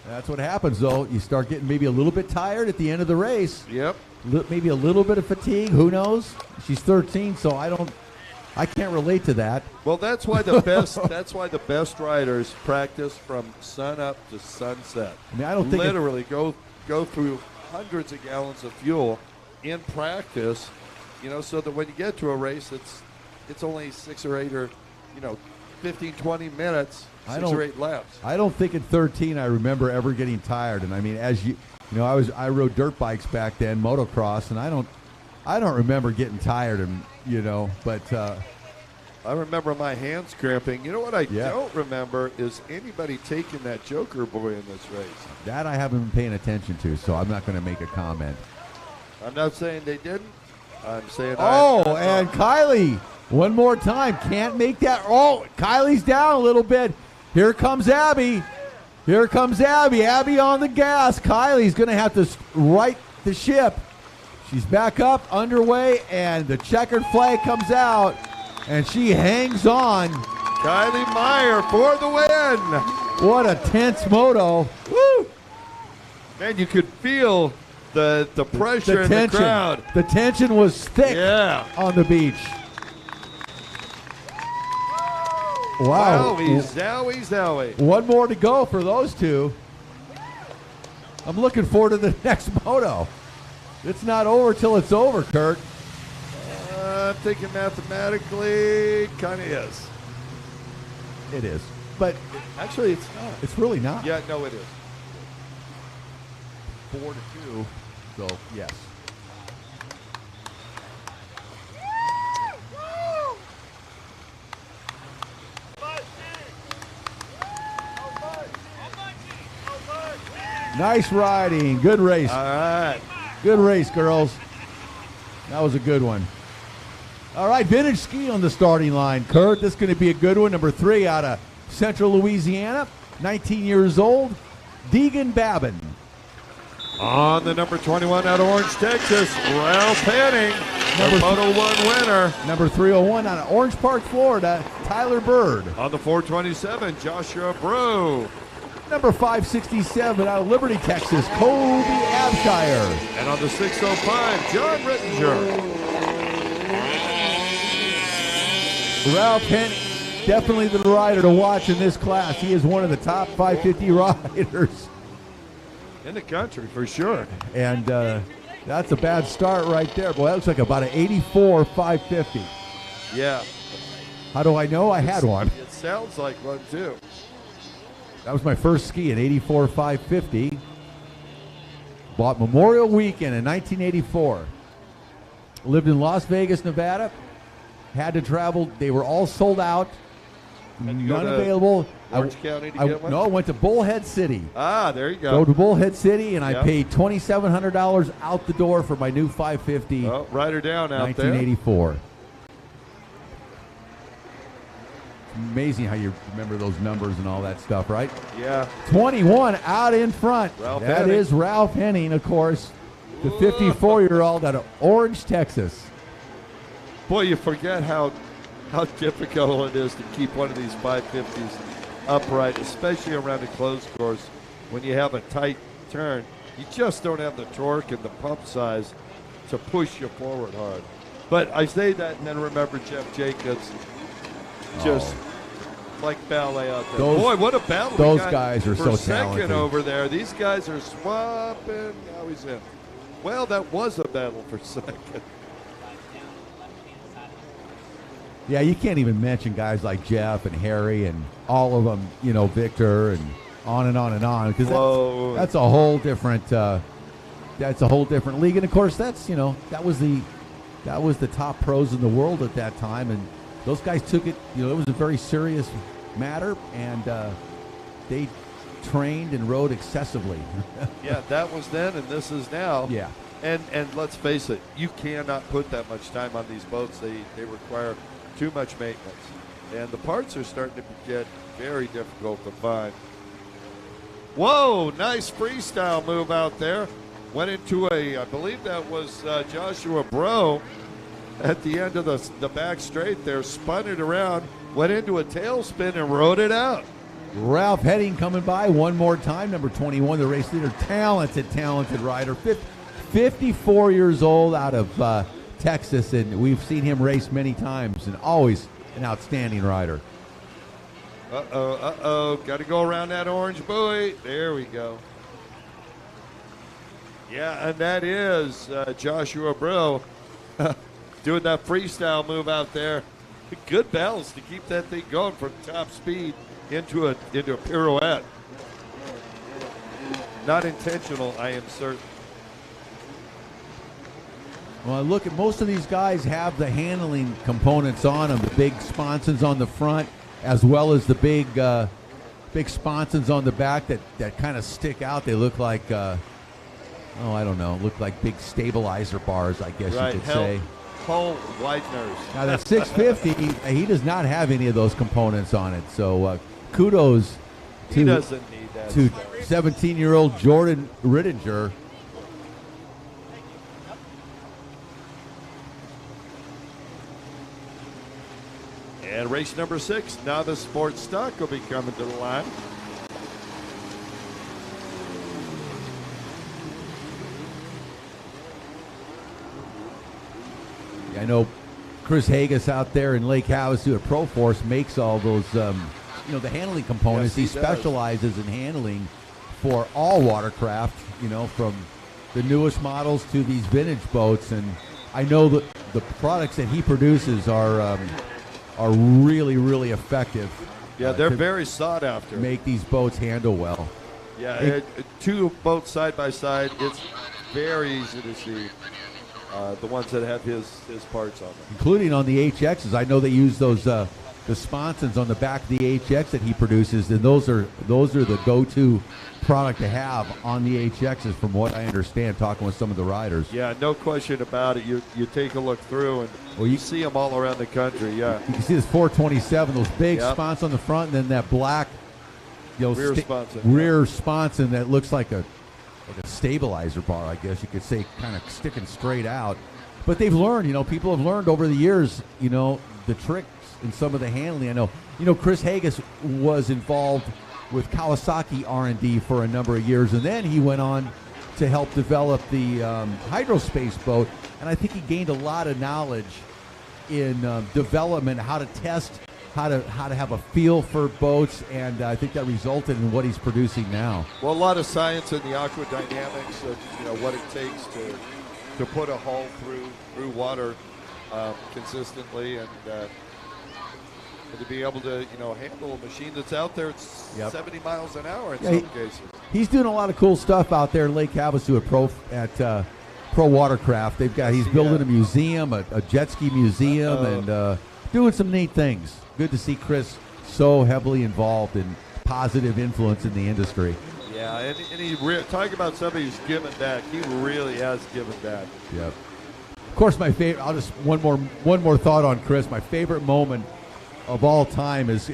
That's what happens, though. You start getting maybe a little bit tired at the end of the race. Yep. Maybe a little bit of fatigue. Who knows? She's 13, so I can't relate to that. Well, that's why the best riders practice from sun up to sunset. I mean, I don't think literally go through hundreds of gallons of fuel in practice, so that when you get to a race, it's only 6 or 8 or 15, 20 minutes, 6 or 8 laps. I don't think at 13 I remember ever getting tired. And I mean, I rode dirt bikes back then, motocross, and I don't remember getting tired, and but I remember my hands cramping. You know what I don't remember is anybody taking that Joker boy in this race. That I haven't been paying attention to, so I'm not going to make a comment. I'm not saying they didn't. I'm saying and Kylie, one more time, can't make that. Oh, Kylie's down a little bit. Here comes Abby. Abby on the gas. Kylie's going to have to right the ship. She's back up, underway, and the checkered flag comes out, and she hangs on. Kylie Meyer for the win. What a tense moto. Woo! Man, you could feel the pressure in the crowd. The tension was thick on the beach. Wow. Zowie. One more to go for those two. I'm looking forward to the next moto. It's not over till it's over, Kurt. I'm thinking mathematically, kind of is. It is. But actually, it's not. It's really not. Yeah, no, it is. 4-2. So, yes. Nice riding. Good race. All right. Good race, girls. That was a good one. All right, vintage ski on the starting line. Kurt, this is going to be a good one. Number 3 out of Central Louisiana, 19 years old, Deegan Babin. On the number 21 out of Orange, Texas, Ralph Henning, the Moto 1 winner. Number 301 out of Orange Park, Florida, Tyler Bird. On the 427, Joshua Brew. Number 567 out of Liberty, Texas, Kobe Abshire. And on the 605, John Rittinger. Ralph Henning, definitely the rider to watch in this class. He is one of the top 550 riders in the country, for sure. And that's a bad start right there. Boy, that looks like about an 84 550. Yeah. How do I know? I had one. It sounds like one, too. That was my first ski, an 84 550. Bought Memorial Weekend in 1984. Lived in Las Vegas, Nevada. Had to travel. They were all sold out. None available. Orange County to get one? No, I went to Bullhead City. Ah, there you go. Go to Bullhead City, and I paid $2,700 out the door for my new 550. Oh, write her down out 1984. Amazing how you remember those numbers and all that stuff, right? Yeah. 21 out in front. That is Ralph Henning, of course, the 54-year-old out of Orange, Texas. Boy, you forget how difficult it is to keep one of these 550s upright, especially around a closed course when you have a tight turn. You just don't have the torque and the pump size to push you forward hard. But I say that and then remember Jeff Jacobs just like ballet out there. Boy, what a battle. Those guys are so talented. Second over there. These guys are swapping. Now he's in. Well, that was a battle for second. Yeah, you can't even mention guys like Jeff and Harry and all of them, Victor and on and on and on, because that's a whole different league. And of course, that was the top pros in the world at that time, and those guys took it. It was a very serious matter, and they trained and rode excessively. Yeah, that was then, and this is now. Yeah, and let's face it, you cannot put that much time on these boats. They require too much maintenance, and the parts are starting to get very difficult to find. Whoa, nice freestyle move out there. Went into I believe that was Joshua Brew at the end of the back straight there, spun it around, went into a tailspin and rode it out. Ralph Henning coming by one more time, number 21, the race leader. Talented rider. 54 years old, out of Texas, and we've seen him race many times, and always an outstanding rider. Got to go around that orange buoy. There we go. Yeah, and that is Joshua Brill doing that freestyle move out there. Good balance to keep that thing going from top speed into a pirouette. Not intentional, I am certain. Well, look at most of these guys have the handling components on them, the big sponsons on the front, as well as the big sponsons on the back that kind of stick out. They look like, I don't know, look like big stabilizer bars, I guess you could say. Hull wideners. Now that 650, he does not have any of those components on it. So kudos he doesn't need that to stuff. 17-year-old Jordan Rittinger. And race number 6, Novice Sports Stock will be coming to the line. I know Chris Hagas out there in Lake Havasu at Pro Force makes all those, the handling components. Yes, he specializes in handling for all watercraft, from the newest models to these vintage boats. And I know that the products that he produces are really, really effective. Yeah, they're very sought after. Make these boats handle well. Yeah, two boats side by side. It's very easy to see the ones that have his parts on them. Including on the HXs. I know they use those the sponsons on the back of the HX that he produces, and those are the go-to product to have on the HXs, from what I understand, talking with some of the riders. Yeah, no question about it. You take a look through, and you see them all around the country. Yeah, you can see this 427, those big spons on the front, and then that black rear sponson that looks like a stabilizer bar, I guess you could say, kind of sticking straight out. But they've learned, people have learned over the years, the tricks in some of the handling. I know, Chris Hagas was involved with Kawasaki R&D for a number of years, and then he went on to help develop the hydrospace boat, and I think he gained a lot of knowledge in development, how to test, how to have a feel for boats, and I think that resulted in what he's producing now. Well, a lot of science in the aquadynamics of what it takes to put a hull through water consistently, and to be able to handle a machine that's out there at 70 miles an hour in some cases. He's doing a lot of cool stuff out there in Lake Havasu at Pro Watercraft. He's building a museum, a jet ski museum, and doing some neat things. Good to see Chris so heavily involved in positive influence in the industry. Yeah, and he talking about somebody who's given back. He really has given back. Yep. Of course, my favorite. I'll just one more thought on Chris. My favorite moment of all time is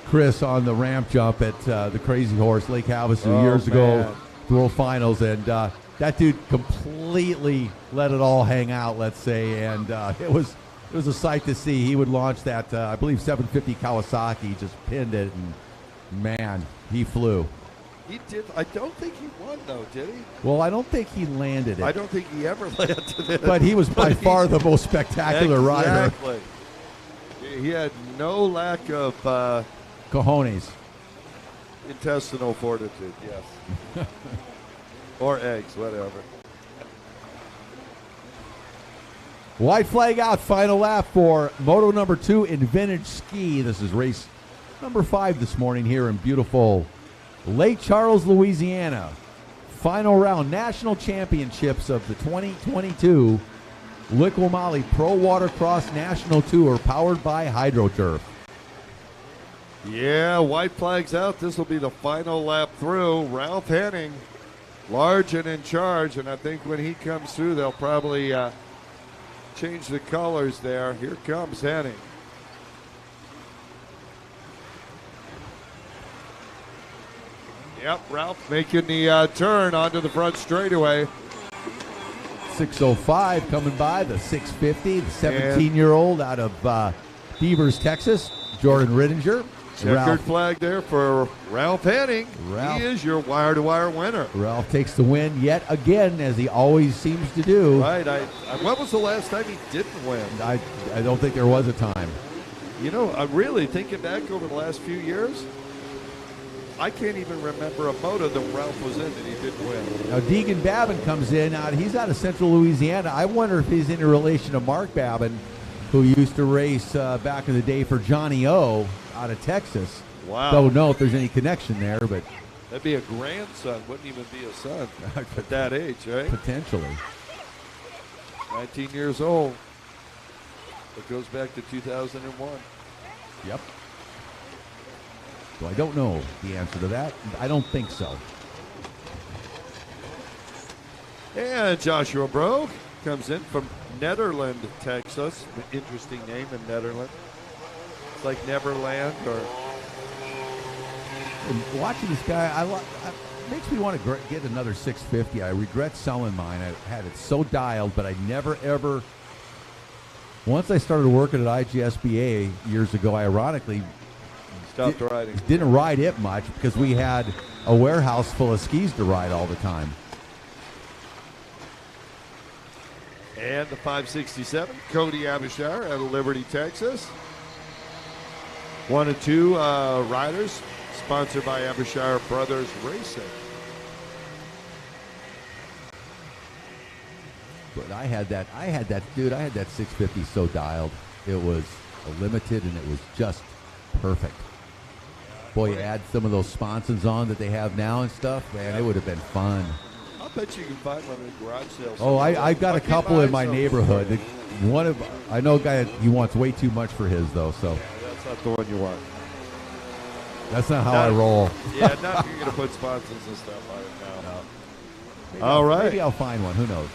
Chris on the ramp jump at the Crazy Horse Lake Havasu years ago, the World Finals, and that dude completely let it all hang out, let's say, and it was a sight to see. He would launch that, I believe, 750 Kawasaki, just pinned it, and man, he flew. He did. I don't think he won, though, did he? Well, I don't think he landed it. I don't think he ever landed it. But he was by far the most spectacular rider. Exactly. He had no lack of cojones. Intestinal fortitude, yes. Or eggs, whatever. White flag out, final lap for Moto number 2 in Vintage Ski. This is race number 5 this morning here in beautiful Lake Charles, Louisiana. Final round, national championships of the 2022 LIQUI-MOLY Pro Watercross National Tour, powered by HydroTurf. Yeah, white flag's out. This will be the final lap through. Ralph Henning, large and in charge, and I think when he comes through, they'll probably change the colors there. Here comes Henning. Yep, Ralph making the turn onto the front straightaway. 605 coming by, the 650, the 17-year-old out of Beavers, Texas, Jordan Rittinger. Checkered flag there for Ralph Henning. He is your wire-to-wire winner. Ralph takes the win yet again, as he always seems to do. Right. When was the last time he didn't win? I don't think there was a time. You know, I'm really thinking back over the last few years, I can't even remember a moto that Ralph was in that he didn't win. Now, Deegan Babin comes in. He's out of Central Louisiana. I wonder if he's in relation to Mark Babin, who used to race back in the day for Johnny O out of Texas. Wow. Don't know if there's any connection there, but that'd be a grandson, wouldn't even be a son at that age, right? Potentially. 19 years old. It goes back to 2001. Yep. So I don't know the answer to that. I don't think so. And Joshua Brogue comes in from Nederland, Texas. An interesting name in Nederland. It's like Neverland or... And watching this guy, it makes me want to get another 650. I regret selling mine. I had it so dialed, but I never, ever... Once I started working at IGSBA years ago, ironically, stopped riding. Didn't ride it much because we had a warehouse full of skis to ride all the time. And the 567, Cody Abishire out of Liberty, Texas. 1 and 2 riders, sponsored by Abishire Brothers Racing. But I had that 650 so dialed. It was a limited and it was just perfect. Boy, you add some of those sponsons on that they have now and stuff, man, it would have been fun. I'll bet you can find one in the garage sales. Oh, I've got a couple in my neighborhood. I know a guy, he wants way too much for his though, so. Yeah, that's not the one you want. That's not how I roll. Yeah, not if you're going to put sponsons and stuff on it now. No. All right. Maybe I'll find one, who knows.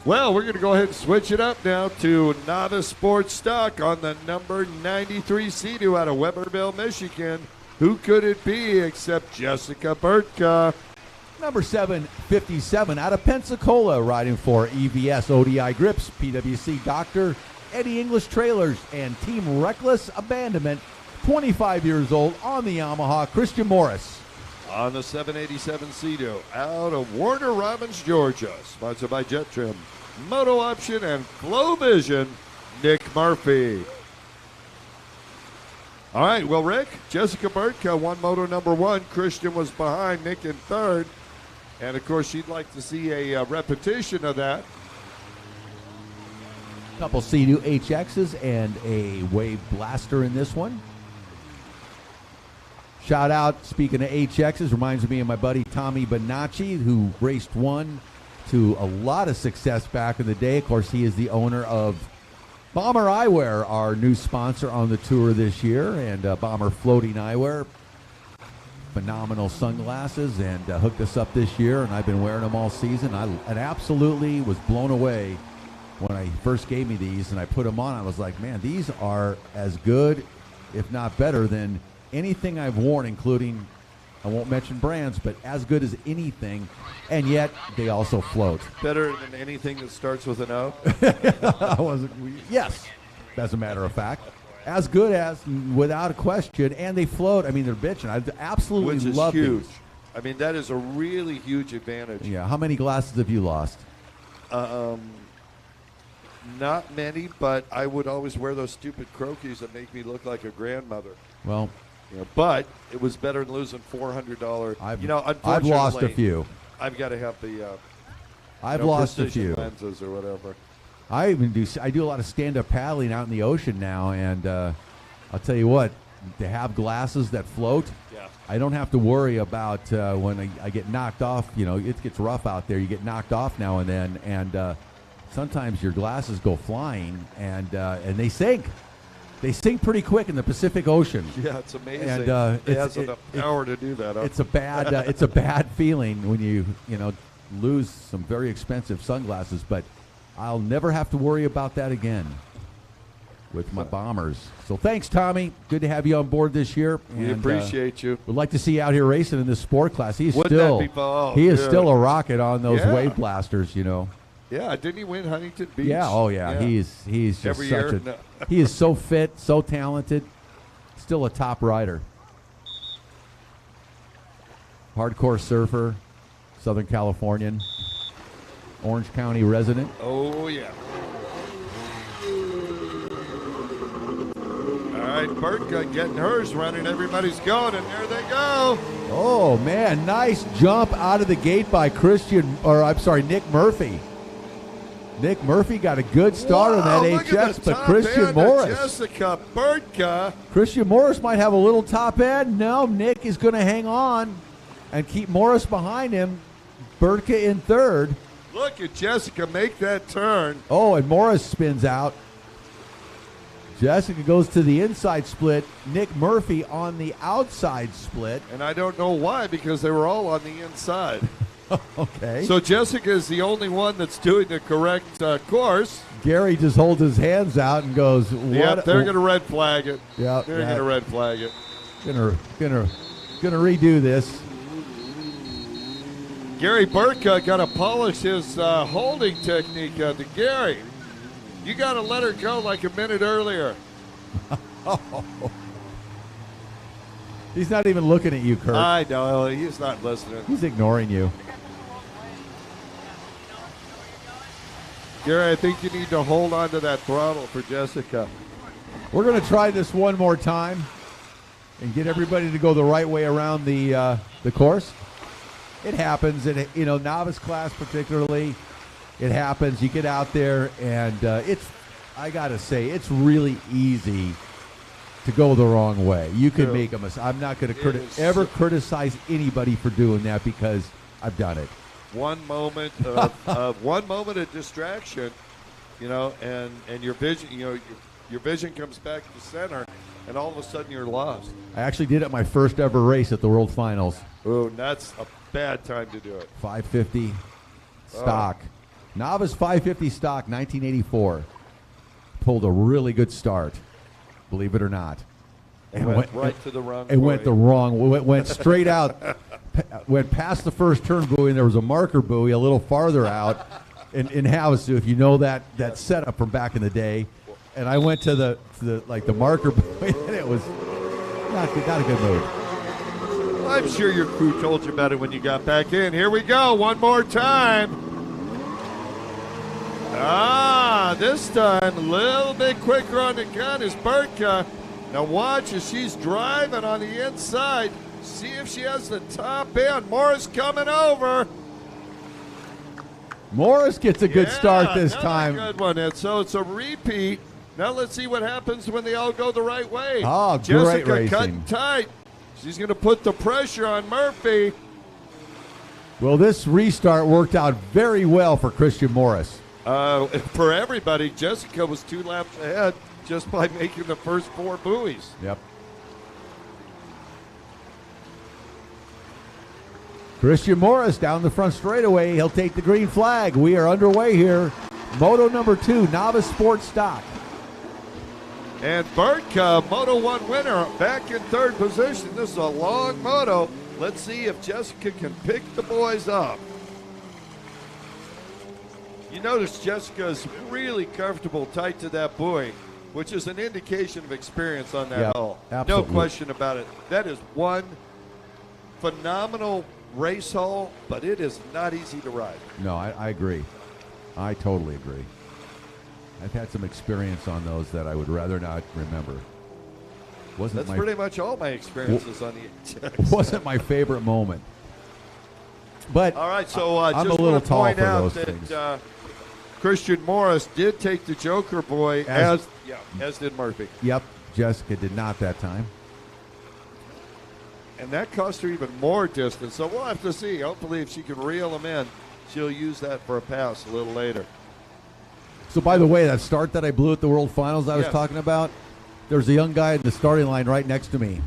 Well, we're going to go ahead and switch it up now to Novice Sports Stock on the number 93 Sea-Doo out of Weberville, Michigan. Who could it be except Jessica Burtka? Number 757 out of Pensacola, riding for EVS ODI Grips, PWC Doctor, Eddie English Trailers, and Team Reckless Abandonment. 25 years old on the Yamaha, Christian Morris. On the 787 Sea-Doo out of Warner Robins, Georgia, sponsored by Jet Trim, Moto Option, and Flow Vision, Nick Murphy. All right, well, Rick, Jessica Burtka won Moto number 1. Christian was behind, Nick in third. And, of course, she'd like to see a repetition of that. Couple Sea-Doo HXs and a Wave Blaster in this one. Shout out, speaking of HXs, reminds me of my buddy Tommy Bonacci, who raced one to a lot of success back in the day. Of course, he is the owner of Bomber Eyewear, our new sponsor on the tour this year, and Bomber Floating Eyewear. Phenomenal sunglasses, and hooked us up this year, and I've been wearing them all season. I absolutely was blown away when I first gave me these, and I put them on. I was like, man, these are as good, if not better, than anything I've worn, including, I won't mention brands, but as good as anything, and yet they also float. Better than anything that starts with an O? Yes, as a matter of fact. As good as, without a question, and they float. I mean, they're bitching. I absolutely Which is love huge. these. I mean, that is a really huge advantage. Yeah, how many glasses have you lost? Not many, but I would always wear those stupid croquis that make me look like a grandmother. Well, but it was better than losing $400. Unfortunately, I've lost a few. I've got to have the I've lost a precision few lenses or whatever. I do a lot of stand-up paddling out in the ocean now, and I'll tell you what, to have glasses that float, I don't have to worry about when I get knocked off. It gets rough out there. You get knocked off now and then, and sometimes your glasses go flying, and they sink. They sink pretty quick in the Pacific Ocean. Yeah, it's amazing. And it has enough power to do that. Huh? It's a bad feeling when you lose some very expensive sunglasses, but I'll never have to worry about that again with my Bombers. So thanks, Tommy. Good to have you on board this year. We appreciate you. We'd like to see you out here racing in this sport class. He is He still a rocket on those Wave Blasters, Yeah, didn't he win Huntington Beach? Yeah, oh yeah. He's just Every year? he is so fit, so talented. still a top rider. Hardcore surfer, Southern Californian, Orange County resident. Oh, yeah. All right, Burtka getting hers running. Everybody's going, and there they go. Oh, man, nice jump out of the gate by Nick Murphy. Nick Murphy got a good start on that HS, but Christian Morris. Jessica Burtka. Christian Morris might have a little top end. No, Nick is going to hang on and keep Morris behind him. Burtka in third. Look at Jessica make that turn. Oh, and Morris spins out. Jessica goes to the inside split. Nick Murphy on the outside split. And I don't know why, because they were all on the inside. Okay. So Jessica is the only one that's doing the correct course. Gary just holds his hands out and goes, "What?" Yep, they're going to red flag it. Yeah, they're going to red flag it. Gonna redo this. Gary Burtka got to polish his holding technique to Gary. You got to let her go like a minute earlier. He's not even looking at you, Kurt. I know. He's not listening. He's ignoring you. Gary, I think you need to hold on to that throttle for Jessica. We're going to try this one more time and get everybody to go the right way around the course. It happens, and novice class particularly, it happens. You get out there, and I got to say, it's really easy to go the wrong way. You can make a mistake. I'm not going to ever criticize anybody for doing that because I've done it. One moment of distraction, and your vision, your vision comes back to center, and all of a sudden you're lost. I actually did it my first ever race at the World Finals. Oh, that's a bad time to do it. 550 stock. Novice 550 stock, 1984. Pulled a really good start, believe it or not. It went right to the wrong way. It went the wrong way. It went straight out. Went past the first turn buoy, and there was a marker buoy a little farther out in Havasu, if you know that setup from back in the day. And I went to the marker buoy, and it was not a good move. I'm sure your crew told you about it when you got back in. Here we go, one more time. This time a little bit quicker on the gun is Burtka. Now watch as she's driving on the inside. See if she has the top end. Morris coming over. Morris gets a good start this time. Good one. And so it's a repeat. Now let's see what happens when they all go the right way. Oh, great Jessica racing. Cutting tight. She's going to put the pressure on Murphy. Well, this restart worked out very well for Christian Morris. For everybody, Jessica was 2 laps ahead just by making the first 4 buoys. Yep. Christian Morris down the front straightaway. He'll take the green flag. We are underway here. Moto number 2, Novice Sport Stock. And Burtka, Moto 1 winner, back in 3rd position. This is a long moto. Let's see if Jessica can pick the boys up. You notice Jessica's really comfortable tight to that buoy, which is an indication of experience on that hull. Absolutely. No question about it. That is one phenomenal race hull, but it is not easy to ride. No, I agree. I totally agree. I've had some experience on those that I would rather not remember. That's pretty much all my experiences on the HX. Wasn't my favorite moment. But all right, so I'm just a little want to tall point for out those that things. Christian Morris did take the Joker buoy, as did Murphy. Yep, Jessica did not that time. And that cost her even more distance. So we'll have to see. Hopefully, if she can reel them in, she'll use that for a pass a little later. So, by the way, that start that I blew at the World Finals I was talking about, there's a young guy in the starting line right next to me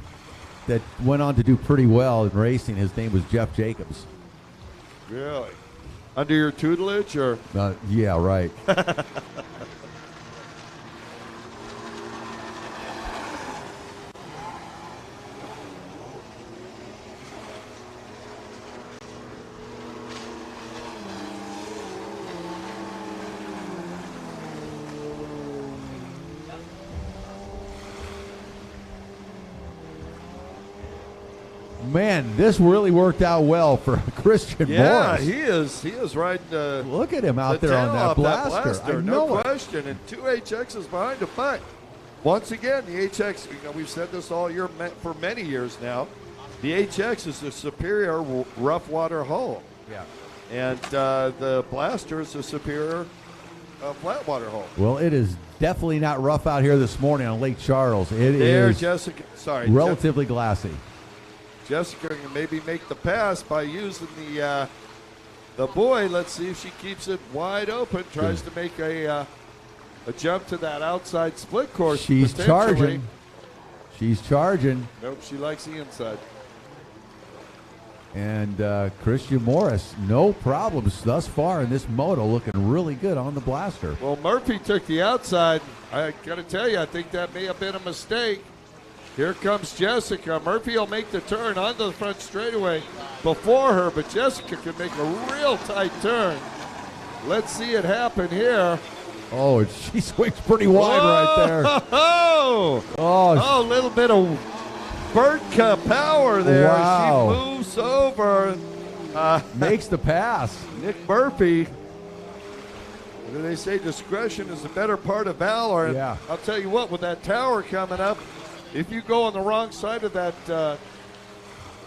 that went on to do pretty well in racing. His name was Jeff Jacobs. Really? Under your tutelage, or? Yeah, right. Man, this really worked out well for Christian Morris. He is right. Look at him out there on that blaster. No question. And 2 HXs behind the fight. Once again, the HX, we've said this all year for many years now. The HX is the superior rough water hull. Yeah. And the blaster is the superior flat water hull. Well, it is definitely not rough out here this morning on Lake Charles. It is Jessica. Sorry, relatively glassy. Jessica can maybe make the pass by using the buoy. Let's see if she keeps it wide open. Tries to make a jump to that outside split course. She's charging. She's charging. Nope, she likes the inside. And Christian Morris, no problems thus far in this moto, looking really good on the blaster. Well, Murphy took the outside. I got to tell you, I think that may have been a mistake. Here comes Jessica. Murphy will make the turn onto the front straightaway before her, but Jessica can make a real tight turn. Let's see it happen here. Oh, she swings pretty wide right there. Oh, a little bit of bird cup power there. Wow. She moves over. Makes the pass. Nick Murphy. What do they say? Discretion is the better part of valor. And yeah. I'll tell you what, with that tower coming up, if you go on the wrong side of that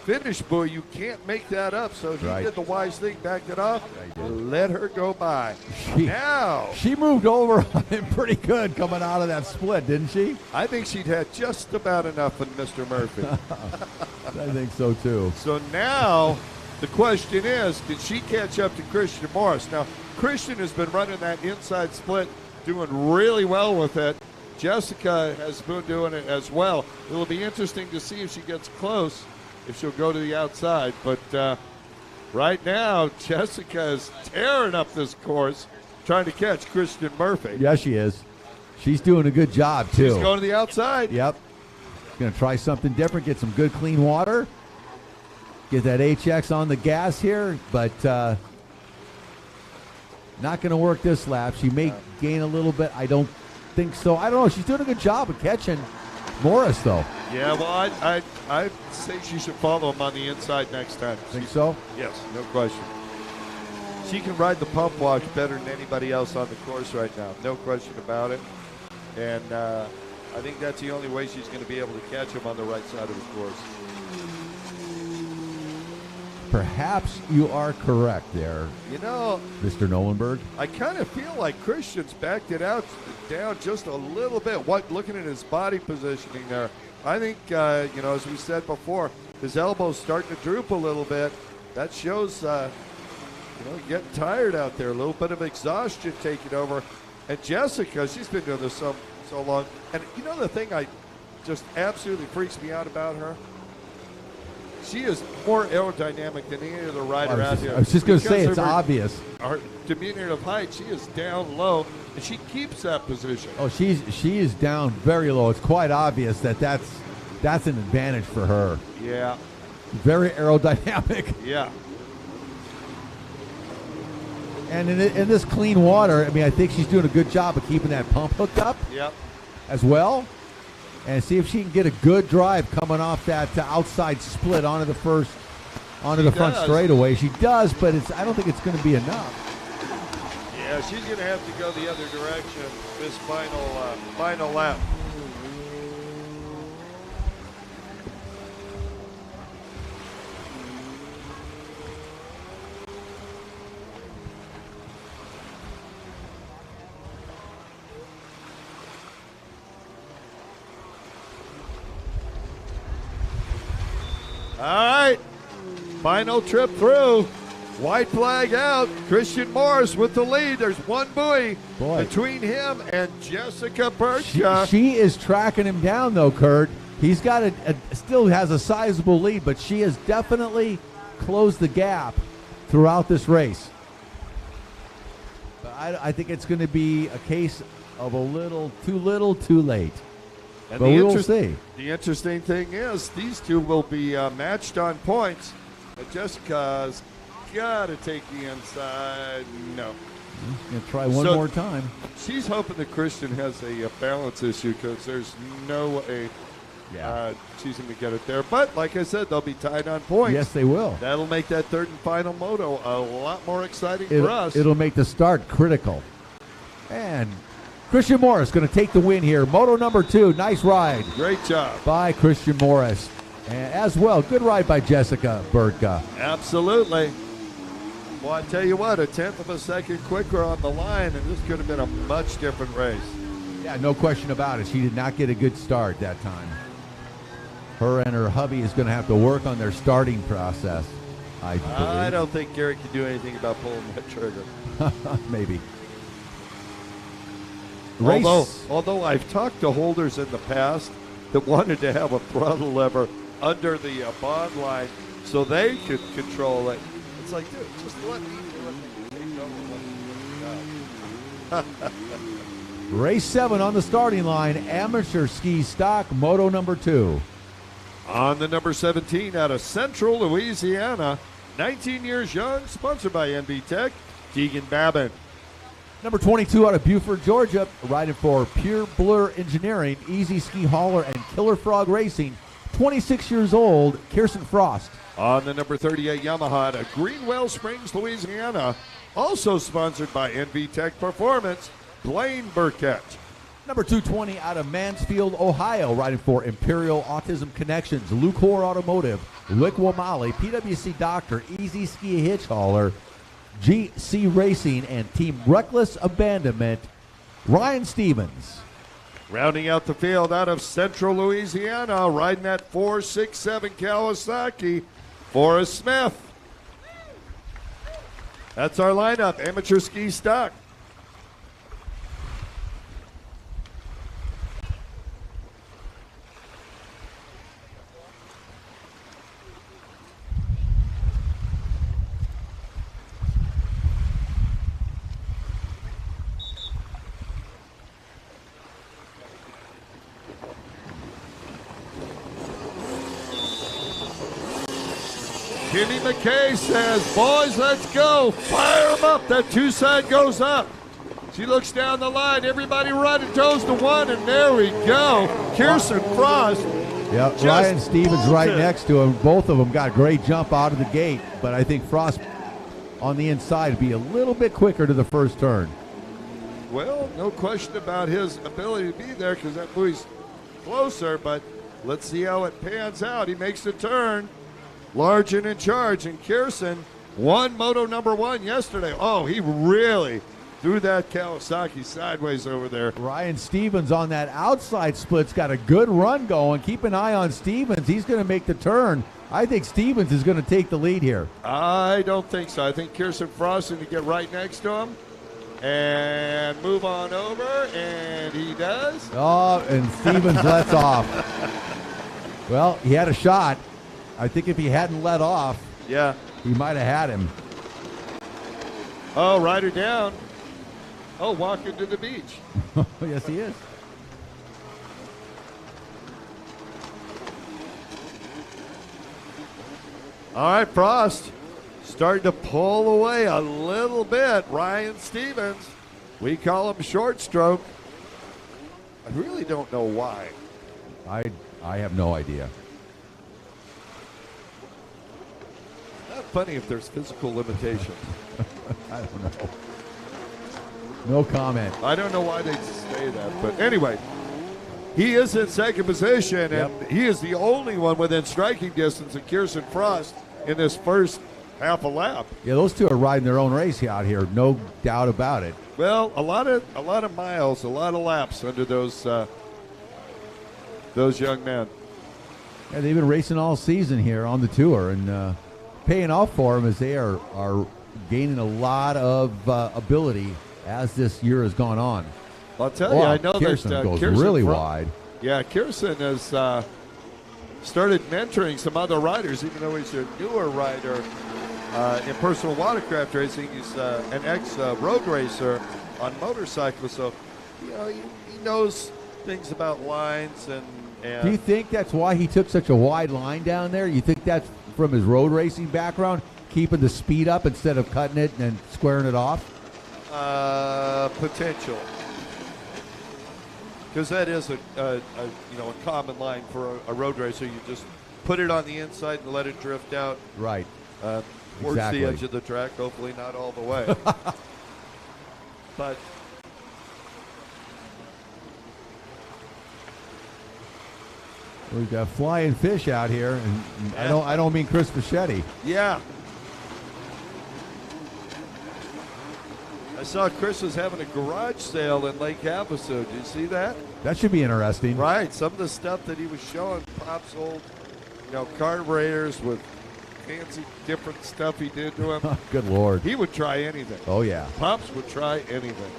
finish buoy, you can't make that up. So he did the wise thing, backed it off, let her go by. She moved over on him pretty good coming out of that split, didn't she? I think she'd had just about enough of Mr. Murphy. I think so too. So now the question is, did she catch up to Christian Morris? Now, Christian has been running that inside split, doing really well with it. Jessica has been doing it as well. It'll be interesting to see if she gets close, if she'll go to the outside. But right now, Jessica is tearing up this course, trying to catch Christian Murphy. Yeah, she is. She's doing a good job, too. She's going to the outside. Yep. She's going to try something different, get some good clean water, get that HX on the gas here, but not going to work this lap. She may gain a little bit. I don't think so. I don't know. She's doing a good job of catching Morris, though. Yeah, well, I'd say she should follow him on the inside next time. Think so? Yes, no question. She can ride the pump wash better than anybody else on the course right now. No question about it. And I think that's the only way she's going to be able to catch him on the right side of the course. Perhaps you are correct there, Mr. Nolenberg. I kind of feel like Christian's backed it down just a little bit. Looking at his body positioning there, I think, as we said before, his elbow's starting to droop a little bit. That shows, getting tired out there. A little bit of exhaustion taking over. And Jessica, she's been doing this so long. And the thing I just absolutely freaks me out about her? She is more aerodynamic than any other rider out here. I was just going to say, it's obvious. Her diminutive height, she is down low, and she keeps that position. Oh, she is down very low. It's quite obvious that's an advantage for her. Yeah. Very aerodynamic. Yeah. And in this clean water, I think she's doing a good job of keeping that pump hooked up. Yep. As well. And see if she can get a good drive coming off that outside split onto the front straightaway. She does, but I don't think it's going to be enough. Yeah, she's going to have to go the other direction this final lap. All right, final trip through. White flag out. Christian Morris with the lead. There's one buoy between him and Jessica Bircha. She is tracking him down, though, Kurt. He's got still has a sizable lead, but she has definitely closed the gap throughout this race. But I think it's going to be a case of a little, too late. And but we'll see. The interesting thing is these two will be matched on points. But Jessica's got to take the inside. No. Going to try one more time. She's hoping that Christian has a balance issue because there's no way She's going to get it there. But like I said, they'll be tied on points. Yes, they will. That'll make that third and final moto a lot more exciting for us. It'll make the start critical. And Christian Morris going to take the win here. Moto number 2. Nice ride. Great job by Christian Morris. And as well, good ride by Jessica Bertka. Absolutely. Well, I tell you what, a tenth of a second quicker on the line, and this could have been a much different race. Yeah, no question about it. She did not get a good start that time. Her and her hubby is going to have to work on their starting process, I believe. I don't think Gary can do anything about pulling that trigger. Maybe. Although I've talked to holders in the past that wanted to have a throttle lever under the bond line so they could control it. It's like, dude, just let me do it. Race 7 on the starting line, amateur ski stock, moto number 2. On the number 17 out of Central Louisiana, 19 years young, sponsored by NB Tech, Keegan Babin. Number 22 out of Buford, Georgia, riding for Pure Blur Engineering, Easy Ski Hauler, and Killer Frog Racing, 26 years old, Kirsten Frost. On the number 38 Yamaha out of Greenwell Springs, Louisiana, also sponsored by NB Tech Performance, Blaine Burkett. Number 220 out of Mansfield, Ohio, riding for Imperial Autism Connections, Lucor Automotive, LIQUI-MOLY, PWC Doctor, Easy Ski Hitch Hauler, GC Racing, and Team Reckless Abandonment, Ryan Stevens. Rounding out the field out of Central Louisiana, riding that 467 Kawasaki, Forrest Smith. That's our lineup, amateur ski stock. Jimmy McKay says, boys, let's go. Fire them up. That two side goes up. She looks down the line. Everybody running toes to one, and there we go. Kirsten Frost. Yep, Ryan Stevens right next to him. Both of them got a great jump out of the gate, but I think Frost on the inside would be a little bit quicker to the first turn. Well, no question about his ability to be there because that buoy's closer, but let's see how it pans out. He makes the turn. Large and in charge, and Kirsten won moto number 1 yesterday. Oh, he really threw that Kawasaki sideways over there. Ryan Stevens on that outside split's got a good run going. Keep an eye on Stevens. He's going to make the turn. I think Stevens is going to take the lead here. I don't think so. I think Kirsten Frost is going to get right next to him and move on over, and he does. Oh, and Stevens lets off. Well, he had a shot. I think if he hadn't let off, yeah, he might have had him. Oh, rider down. Oh, walking to the beach. Yes, he is. All right, Frost starting to pull away a little bit. Ryan Stevens, we call him short stroke. I really don't know why. I have no idea. Funny if there's physical limitations. I don't know. No comment. I don't know why they say that, but anyway, he is in second position, and he is the only one within striking distance of Kirsten Frost in this first half a lap. Yeah, those two are riding their own race out here, no doubt about it. Well, a lot of miles, a lot of laps under those young men. Yeah, they've been racing all season here on the tour, and paying off for them as they are gaining a lot of ability as this year has gone on. I'll tell you, I know Kirsten that goes Kirsten really wide. Yeah, Kirsten has started mentoring some other riders, even though he's a newer rider in personal watercraft racing. He's an ex-road racer on motorcycles, so you know he knows things about lines and. Do you think that's why he took such a wide line down there? You think that's from his road racing background, keeping the speed up instead of cutting it and squaring it off? Potential. because that is a common line for a road racer. You just put it on the inside and let it drift out. Right. Towards Exactly. the edge of the track, hopefully not all the way. But we've got flying fish out here, and I don't mean Chris Fischetti. yeah. I saw Chris was having a garage sale in Lake Havasu. Did you see that? That should be interesting. Right. Some of the stuff that he was showing, Pop's old, carburetors with fancy different stuff he did to him. Good Lord. He would try anything. Oh, yeah. Pops would try anything.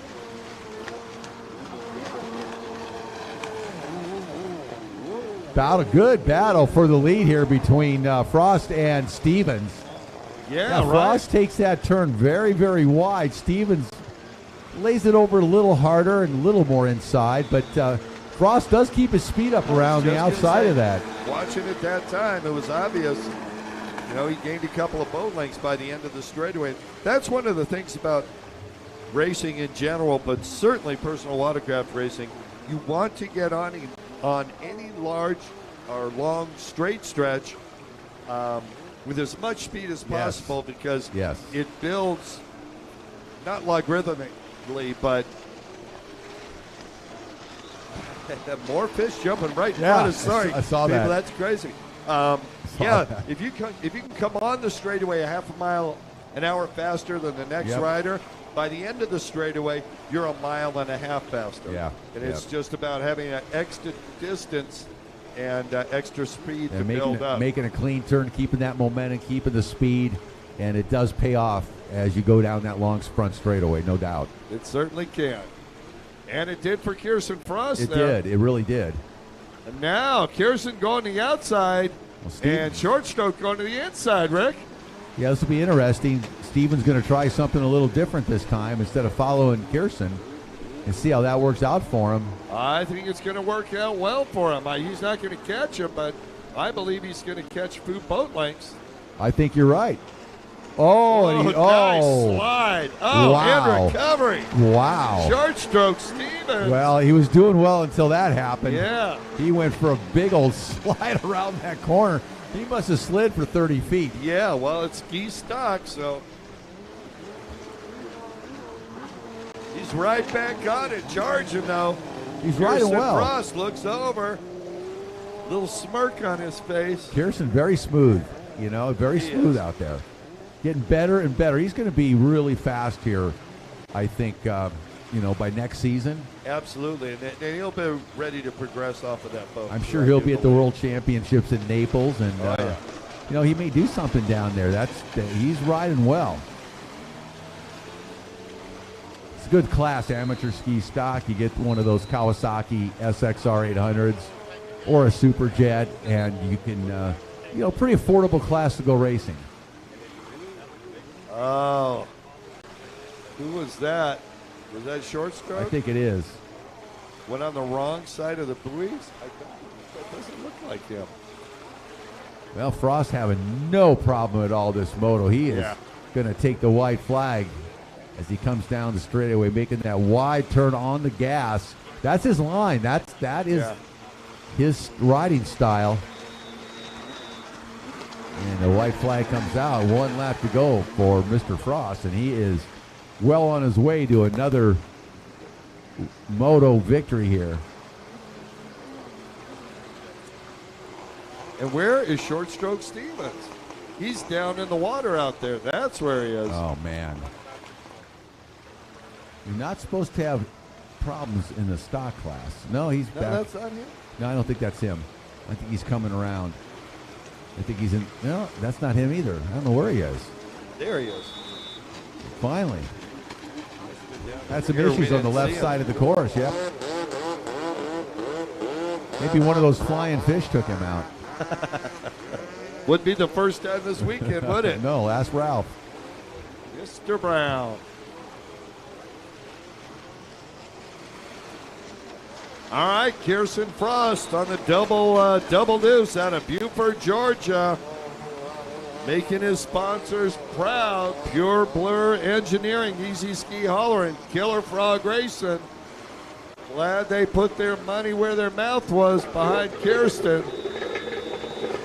About a good battle for the lead here between Frost and Stevens. Yeah, Now, Frost takes that turn very, very wide. Stevens lays it over a little harder and a little more inside, but Frost does keep his speed up around the outside of that. Watching at that time, it was obvious. He gained a couple of boat lengths by the end of the straightaway. That's one of the things about racing in general, but certainly personal watercraft racing. You want to get on any large or long straight stretch with as much speed as possible, because it builds, not logarithmically, but more fish jumping right in front of. Sorry, I saw people, that. that's crazy. If you can come on the straightaway a half a mile an hour faster than the next rider, by the end of the straightaway, you're a mile and a half faster. Yeah. And it's just about having an extra distance and extra speed to build up. Making a clean turn, keeping that momentum, keeping the speed, and it does pay off as you go down that long front straightaway, no doubt. It certainly can. And it did for Kirsten Frost. It did. It really did. And now Kirsten going to the outside, and short stroke going to the inside, Rick. Yeah, this will be interesting. Steven's going to try something a little different this time instead of following Kirsten and see how that works out for him. I think it's going to work out well for him. He's not going to catch him, but I believe he's going to catch 2 boat lengths. I think you're right. Oh, nice slide. Oh, wow. And recovery. Wow. Short stroke, Stevens. Well, he was doing well until that happened. Yeah. He went for a big old slide around that corner. He must have slid for 30 feet. Yeah, well, it's ski stock, so he's right back on it, charging though. He's riding well. Frost looks over, little smirk on his face. Kirsten, very smooth, very smooth out there. Getting better and better. He's going to be really fast here, I think, by next season. Absolutely, and he'll be ready to progress off of that boat. I'm sure he'll be at the World Championships in Naples, and he may do something down there. He's riding well. It's a good class, amateur ski stock. You get one of those Kawasaki SXR 800s or a Superjet, and you can, pretty affordable class to go racing. Oh, who was that? Was that short stroke? I think it is. Went on the wrong side of the buoys? That doesn't look like him. Well, Frost having no problem at all this moto. He is going to take the white flag as he comes down the straightaway, making that wide turn on the gas. That's his line. That is his riding style. And the white flag comes out. 1 lap to go for Mr. Frost, and he is well on his way to another moto victory here. And where is short stroke Stevens? He's down in the water out there. That's where he is. Oh, man. You're not supposed to have problems in the stock class. No, he's back. That's not him? No, I don't think that's him. I think he's coming around. I think he's in. No, that's not him either. I don't know where he is. There he is. Finally. Had some issues on the left side of the course, yep. Maybe one of those flying fish took him out. Would be the first time this weekend, would it? No, ask Ralph. Mr. Brown. All right, Kirsten Frost on the double deuce out of Beaufort, Georgia. Making his sponsors proud. Pure Blur Engineering, Easy Ski Hauler, and Killer Frog Racing. Glad they put their money where their mouth was behind Kirsten.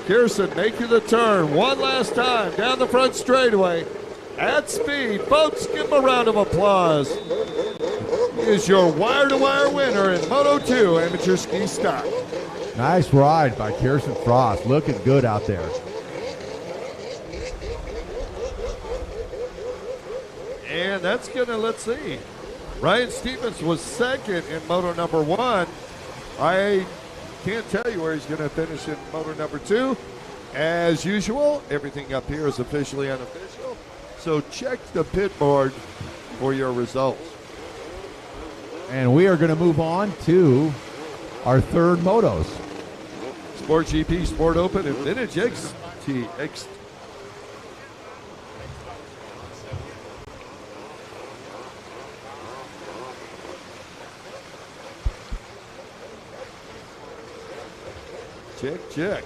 Kirsten making the turn one last time down the front straightaway at speed. Folks, give him a round of applause. He is your wire-to-wire winner in Moto 2 Amateur Ski Stock. Nice ride by Kirsten Frost. Looking good out there. And that's going to, let's see. Ryan Stevens was second in Moto number 1. I can't tell you where he's going to finish in Moto number 2. As usual, everything up here is officially unofficial. So check the pit board for your results. And we are going to move on to our third motos. Sport GP, Sport Open, and Vintage XT. Check.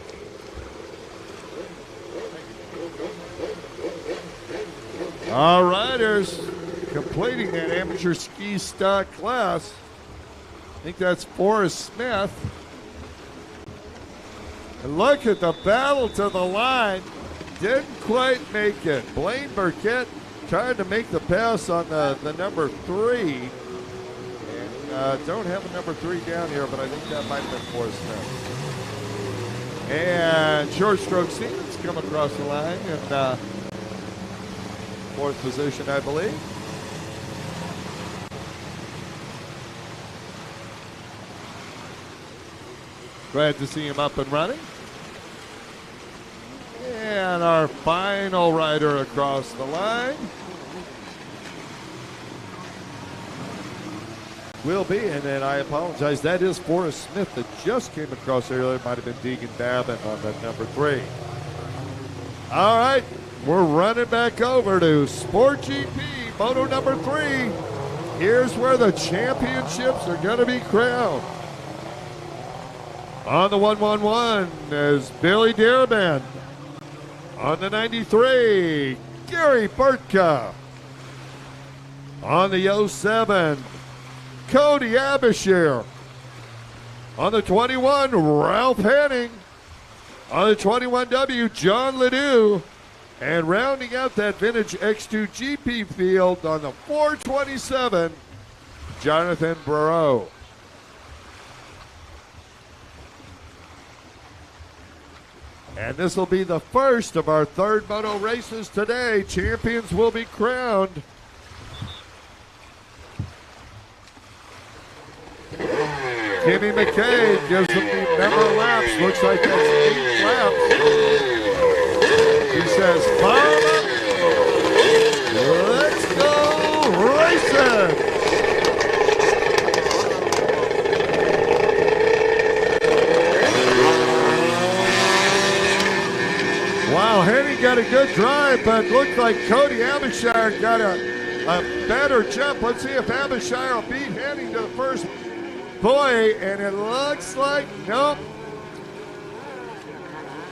All riders completing that amateur ski stock class. I think that's Forrest Smith. And look at the battle to the line. Didn't quite make it. Blaine Burkett trying to make the pass on the number 3. And don't have a number 3 down here, but I think that might have been Forrest Smith. And short stroke Stevens come across the line in 4th position, I believe. Glad to see him up and running. And our final rider across the line will be, and then I apologize, that is Forrest Smith that just came across earlier. It might have been Deegan Babin on that number 3. All right, we're running back over to Sport GP, Moto number 3. Here's where the championships are going to be crowned. On the 111 is Billy Dearman. On the 93, Gary Burtka. On the 07, Cody Abashir. On the 21, Ralph Henning. On the 21W, John Ledoux. And rounding out that vintage X2 GP field on the 427, Jonathan Barreau. And this will be the first of our third moto races today. Champions will be crowned. Kimmy McKay gives them the number of laps. Looks like that's 8 laps. He says, "Fire up. Let's go racing." Wow, Henry got a good drive, but looked like Cody Abishire got a better jump. Let's see if Abishire will beat Henry to the first buoy, and it looks like nope.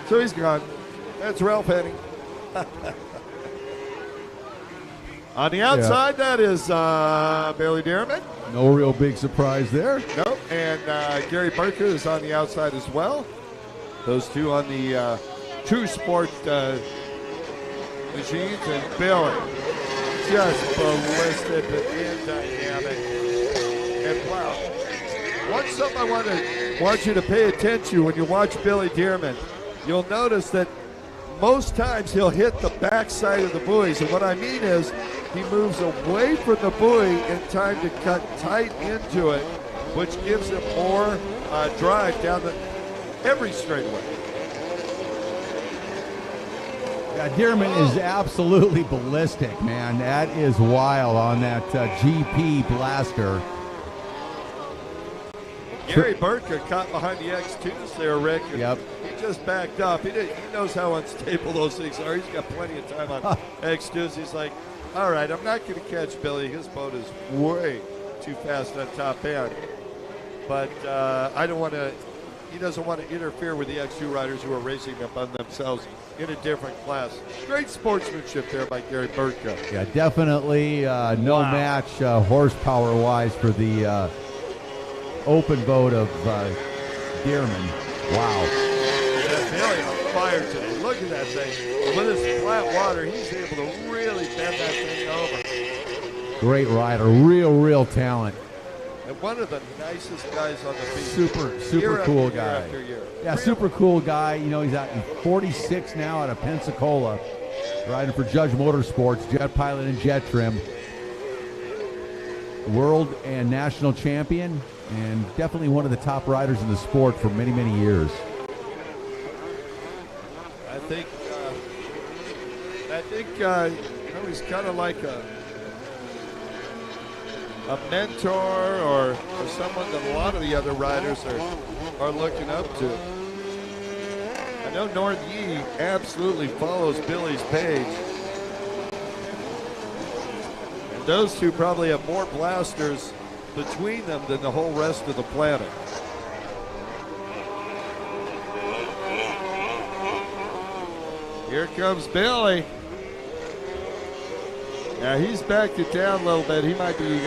So he's gone. That's Ralph Henning. On the outside, that is Bailey Dearman. No real big surprise there. Nope, and Gary Burtka is on the outside as well. Those two on the True Sport machines, and Billy just ballistic and dynamic. And wow, what's something I want you to pay attention to when you watch Billy Dearman? You'll notice that most times he'll hit the backside of the buoys, and what I mean is he moves away from the buoy in time to cut tight into it, which gives him more drive down every straightaway. Yeah, Dearman is absolutely ballistic, man. That is wild on that GP blaster. Gary Burtka caught behind the X2s there, Rick. Yep. He just backed up. He knows how unstable those things are. He's got plenty of time on X2s. He's like, all right, I'm not going to catch Billy. His boat is way too fast on top end. But I don't want to. He doesn't want to interfere with the X2 riders who are racing up on themselves in a different class. Great sportsmanship there by Gary Burtka. Yeah, definitely no match horsepower-wise for the open boat of Dearman. Wow. Yeah, Billy on fire today. Look at that thing. With his flat water, he's able to really bend that thing over. Great rider. Real talent. And one of the nicest guys on the beach. Super cool guy. Year after year. Yeah, Really? super cool guy. You know, he's at 46 now out of Pensacola, riding for Judge Motorsports, jet pilot and jet trim. World and national champion, and definitely one of the top riders in the sport for many years. I think you know, he's kind of like a mentor or someone that a lot of the other riders are looking up to. I know North Yee absolutely follows Billy's page. And those two probably have more blasters between them than the whole rest of the planet. Here comes Billy. Now he's backed it down a little bit. He might be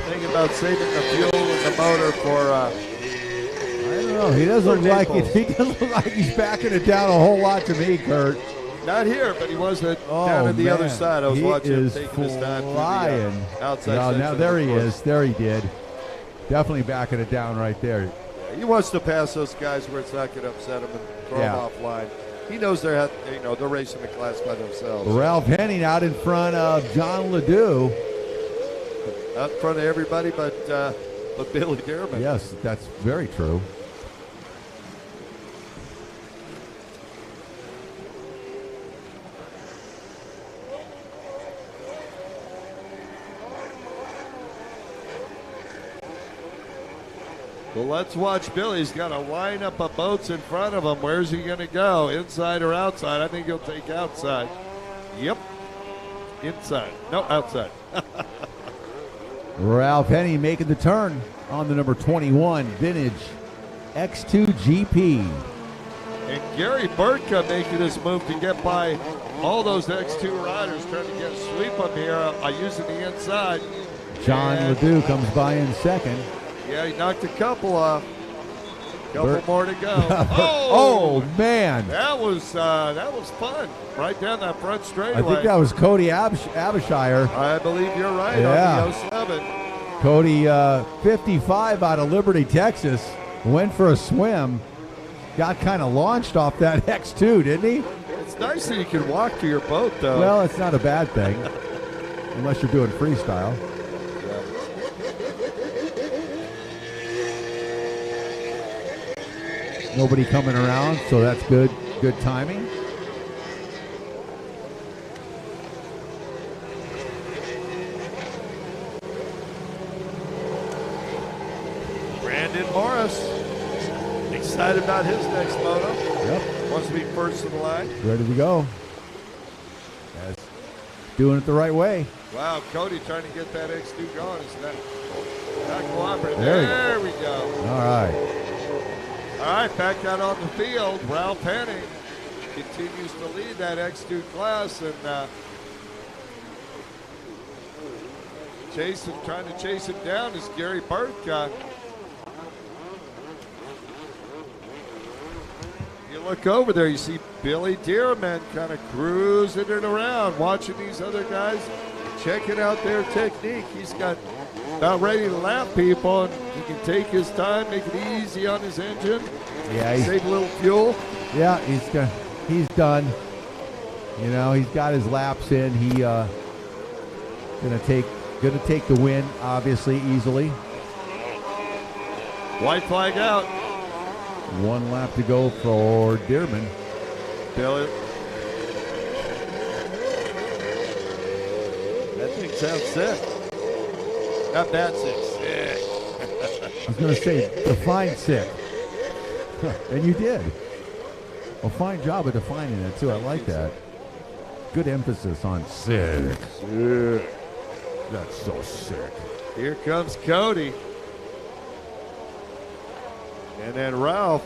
thinking about saving the fuel in the motor for. I don't know. He doesn't look like it. He doesn't look like he's backing it down a whole lot to me, Kurt. Not here, but he was down at the other side. I was watching him taking his time through the outside section. Now there he is. There he did. Definitely backing it down right there. Yeah, he wants to pass those guys where it's not going to upset him and throw them offline. He knows they're racing the class by themselves. Ralph Henning out in front of John Ledoux. Out in front of everybody but Billy Dearman. Yes, that's very true. Well, let's watch Billy. He's got a lineup of boats in front of him. Where's he going to go? Inside or outside? I think he'll take outside. Yep. Inside. No, outside. Ralph Henning making the turn on the number 21 vintage X2 GP. And Gary Burtka making his move to get by all those X2 riders, trying to get a sweep up here using the inside. John Ledoux comes by in second. Yeah, he knocked a couple off. Couple more to go. Oh man, that was fun. Right down that front straightaway. I think that was Cody Abishire. I believe you're right. Yeah. On the 07. Cody, 55 out of Liberty, Texas, went for a swim. Got kind of launched off that X2, didn't he? It's nice that you can walk to your boat, though. Well, it's not a bad thing, unless you're doing freestyle. Nobody coming around, so that's good timing. Brandon Morris, excited about his next moto. Yep. Wants to be first in the line. Ready to go. That's doing it the right way. Wow, Cody trying to get that X2 going. It's not cooperating. There we go. All right. All right, back out on the field. Ralph Henning continues to lead that X2 class, and trying to chase him down is Gary Burtka. You look over there, you see Billy Dearman kind of cruising it around, watching these other guys, checking out their technique. He's got about ready to lap people, and he can take his time, make it easy on his engine. Yeah, save a little fuel. Yeah, he's done. You know, he's got his laps in. He gonna take the win, obviously, easily. White flag out. One lap to go for Dearman. Billy. That thing sounds sick. Not bad sick. I was going to say, define sick. And you did. A fine job of defining it, too. I like that. Good emphasis on sick. Sick. That's so sick. Here comes Cody. And then Ralph.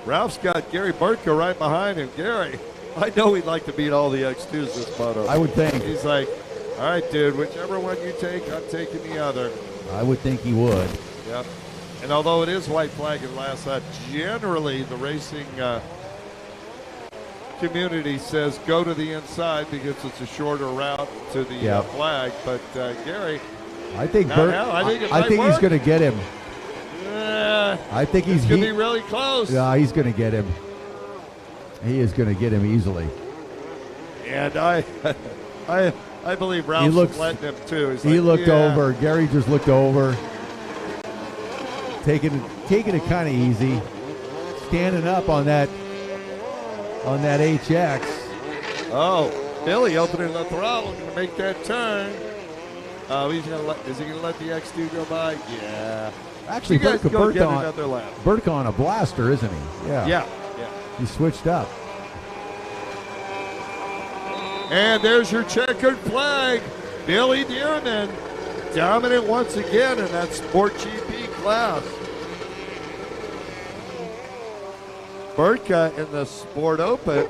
Ralph's got Gary Burtka right behind him. Gary, I know he'd like to beat all the X2s this moto. I would think. He's like, all right, dude, whichever one you take, I'm taking the other. I would think he would. Yep. And although it is white flag at last lap, generally the racing community says go to the inside because it's a shorter route to the flag. But Gary, I think I think he's going to get him. I think he's going to be really close. Yeah, he's going to get him. He is going to get him easily. And I believe Ralph's letting him too. He looked over. Gary just looked over, taking it kind of easy, standing up on that HX. Oh, Billy opening the throttle, going to make that turn. Is he going to let the X2 go by? Yeah. Actually, Burke on a blaster, isn't he? Yeah. He switched up. And there's your checkered flag. Billy Dearman dominant once again in that Sport GP class. Burka in the Sport Open.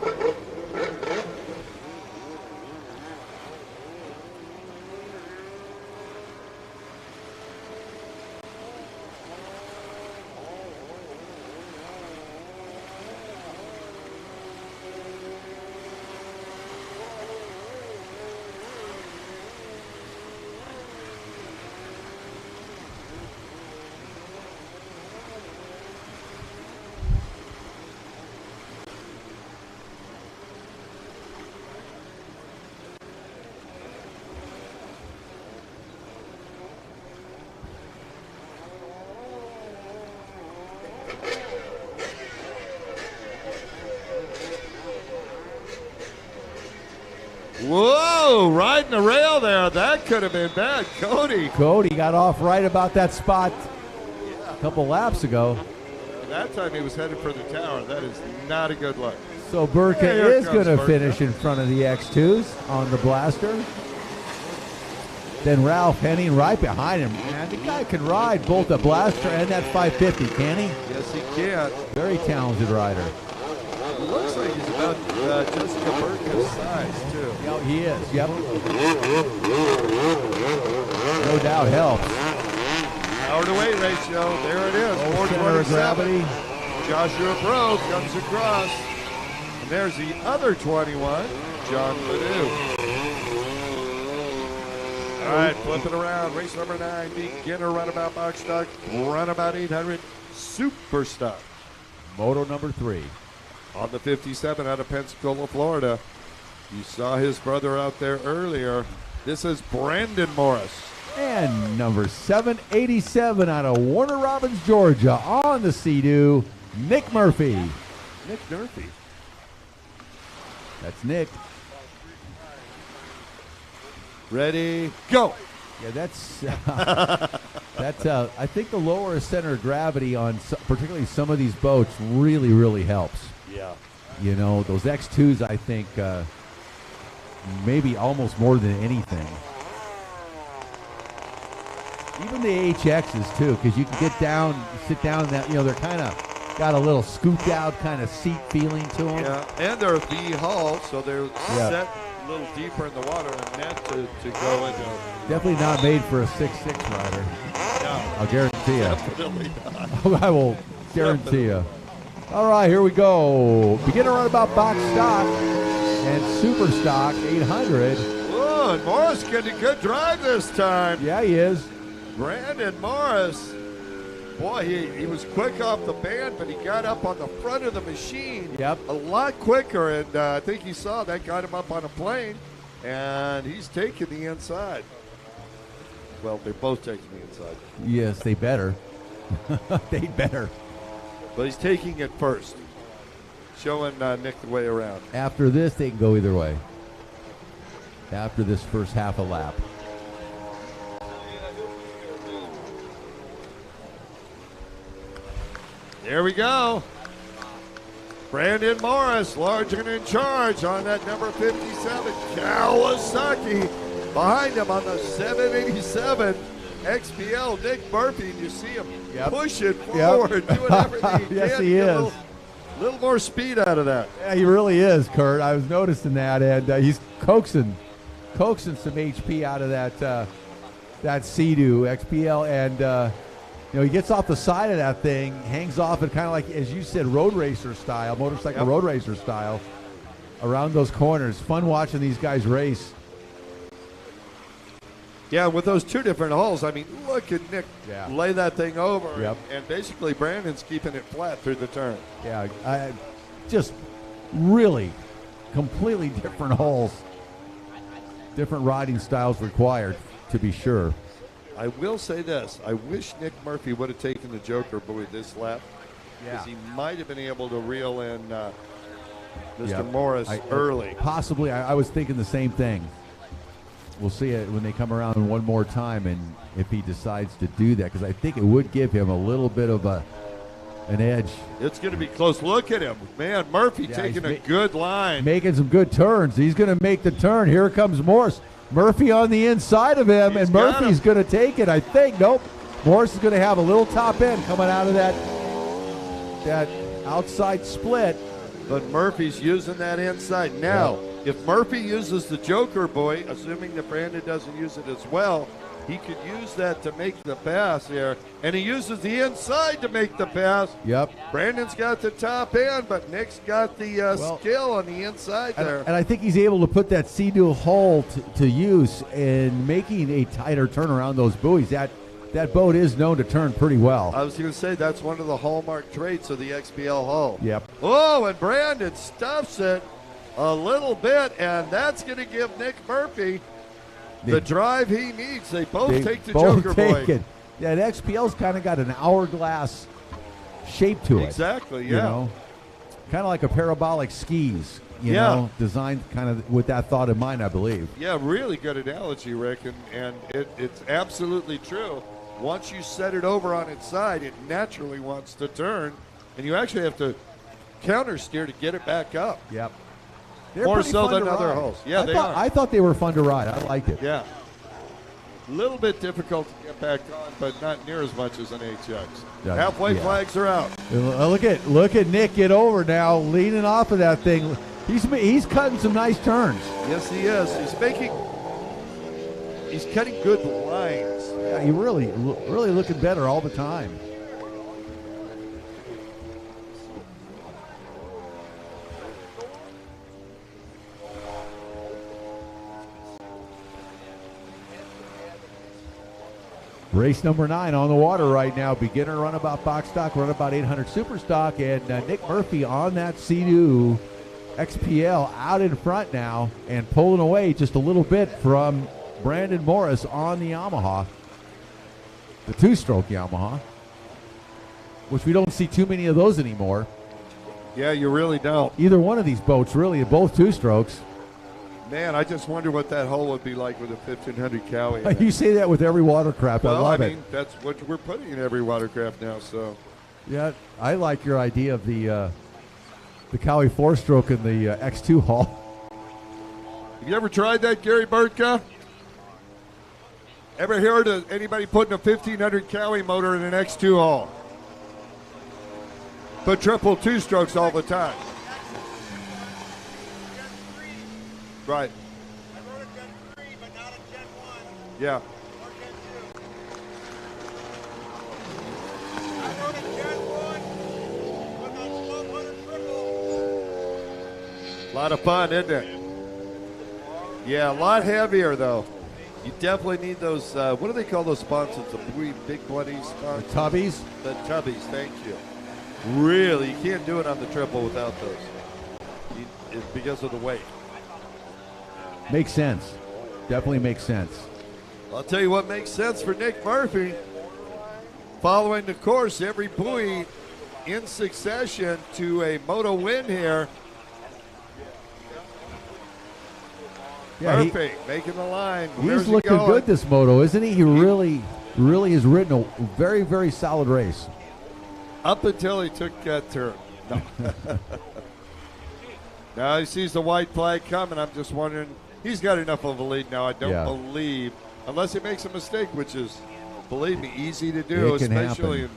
Whoa, riding the rail there. That could have been bad. Cody got off right about that spot a couple laps ago. That time he was headed for the tower. That is not a good look. So Burka is going to finish in front of the X2s on the blaster. Then Ralph Henning right behind him. Man, the guy can ride both the blaster and that 550, can he? Yes, he can. Very talented rider. It looks like he's about Jessica Burka's size, too. Yeah, he is, yep. No doubt helps. Power to weight ratio, there it is. Center of gravity. Joshua Bro comes across. And there's the other 21, John Perdue. All right, flip it around. Race number 9, beginner runabout box stock, runabout 800, super stock. Moto number 3. On the 57 out of Pensacola, Florida. You saw his brother out there earlier. This is Brandon Morris. And number 787 out of Warner Robins, Georgia, on the Sea-Doo, Nick Murphy. Nick Murphy. That's Nick. Ready, go. Yeah, that's I think the lower center of gravity on particularly some of these boats really, really helps. Yeah. You know, those X2s, I think, maybe almost more than anything. Even the HXs, too, because you can get down, sit down, that, you know, they're kind of got a little scooped out kind of seat feeling to them. Yeah, and they're V-hull, so they're set a little deeper in the water and meant to go into. Definitely not made for a 6'6" rider. No. I'll guarantee you. Definitely not. I will guarantee you. All right, here we go. Beginner runabout box stock and super stock 800. Oh, and Morris getting a good drive this time. Yeah, he is. Brandon Morris. Boy, he was quick off the band, but he got up on the front of the machine. Yep. A lot quicker, and I think he saw that got him up on a plane, and he's taking the inside. Well, they're both taking the inside. Yes, they better. They better. But he's taking it first, showing Nick the way around. After this, they can go either way. After this first half a lap. There we go. Brandon Morris, large and in charge on that number 57. Kawasaki behind him on the 787. XPL, Nick Murphy. You see him push it forward, doing everything he yes, can. he is. A little more speed out of that. Yeah, he really is, Kurt. I was noticing that, and he's coaxing some HP out of that Sea-Doo XPL, and You know, he gets off the side of that thing, hangs off it kind of like, as you said, road racer style, motorcycle road racer style, around those corners. Fun watching these guys race. Yeah, with those two different holes, I mean, look at Nick lay that thing over, and basically Brandon's keeping it flat through the turn. Yeah, just really completely different holes. Different riding styles required, to be sure. I will say this. I wish Nick Murphy would have taken the Joker buoy this lap, because he might have been able to reel in Mr. Morris early. Possibly. I was thinking the same thing. We'll see it when they come around one more time, and if he decides to do that, because I think it would give him a little bit of an edge. It's going to be close. Look at him. Man, Murphy taking a good line. Making some good turns. He's going to make the turn. Here comes Morris. Murphy on the inside of him, and Murphy's going to take it, I think. Nope. Morris is going to have a little top end coming out of that outside split. But Murphy's using that inside. Now, if Murphy uses the Joker buoy, assuming that Brandon doesn't use it as well, he could use that to make the pass here. And he uses the inside to make the pass. Yep. Brandon's got the top end, but Nick's got the skill on the inside there. And I think he's able to put that Sea-Doo hull to use in making a tighter turn around those buoys. That boat is known to turn pretty well. I was going to say that's one of the hallmark traits of the XPL hull. Yep. Oh, and Brandon stuffs it a little bit, and that's going to give Nick Murphy the drive he needs. They both take the Joker buoy. Yeah, the XPL's kind of got an hourglass shape to it. Exactly, yeah. You know, kind of like a parabolic skis, you know, designed kind of with that thought in mind, I believe. Yeah, really good analogy, Rick, and it's absolutely true. Once you set it over on its side, it naturally wants to turn, and you actually have to counter steer to get it back up. Yep. More so than other holes. Yeah, I thought they were fun to ride. I liked it. Yeah. A little bit difficult to get back on, but not near as much as an HX. Halfway flags are out. Look at Nick get over now, leaning off of that thing. He's cutting some nice turns. Yes, he is. He's cutting good lines. Yeah, he really looking better all the time. Race number 9 on the water right now. Beginner runabout box stock, runabout 800 super stock, and Nick Murphy on that Sea-Doo XPL out in front now and pulling away just a little bit from Brandon Morris on the Yamaha, the two-stroke Yamaha, which we don't see too many of those anymore. Yeah, you really don't. Either one of these boats, really, both two-strokes. Man, I just wonder what that hull would be like with a 1500 Cowie. You say that with every watercraft. Well, I love it. That's what we're putting in every watercraft now. So, yeah, I like your idea of the Cowie 4-stroke in the X2 hull. Have you ever tried that, Gary Burtka? Ever heard of anybody putting a 1500 Cowie motor in an X2 hull? But triple two-strokes all the time. Right. I rode a Gen 3, but not a Gen 1. Yeah. Or Gen 2. I rode a Gen 1 with a 1200 triple. A lot of fun, isn't it? Yeah, a lot heavier, though. You definitely need those, what do they call those sponsors? The big bloody sponsors? The tubbies? The tubbies, thank you. Really, you can't do it on the triple without those. It's because of the weight. Makes sense. Definitely makes sense. I'll tell you what makes sense for Nick Murphy. Following the course, every buoy in succession to a moto win here. Yeah, Murphy making the line. He's looking good this moto, isn't he? He really has ridden a very, very solid race. Up until he took that turn. No. Now he sees the white flag coming. I'm just wondering. He's got enough of a lead now. I don't believe, unless he makes a mistake, which is, believe me, easy to do, especially in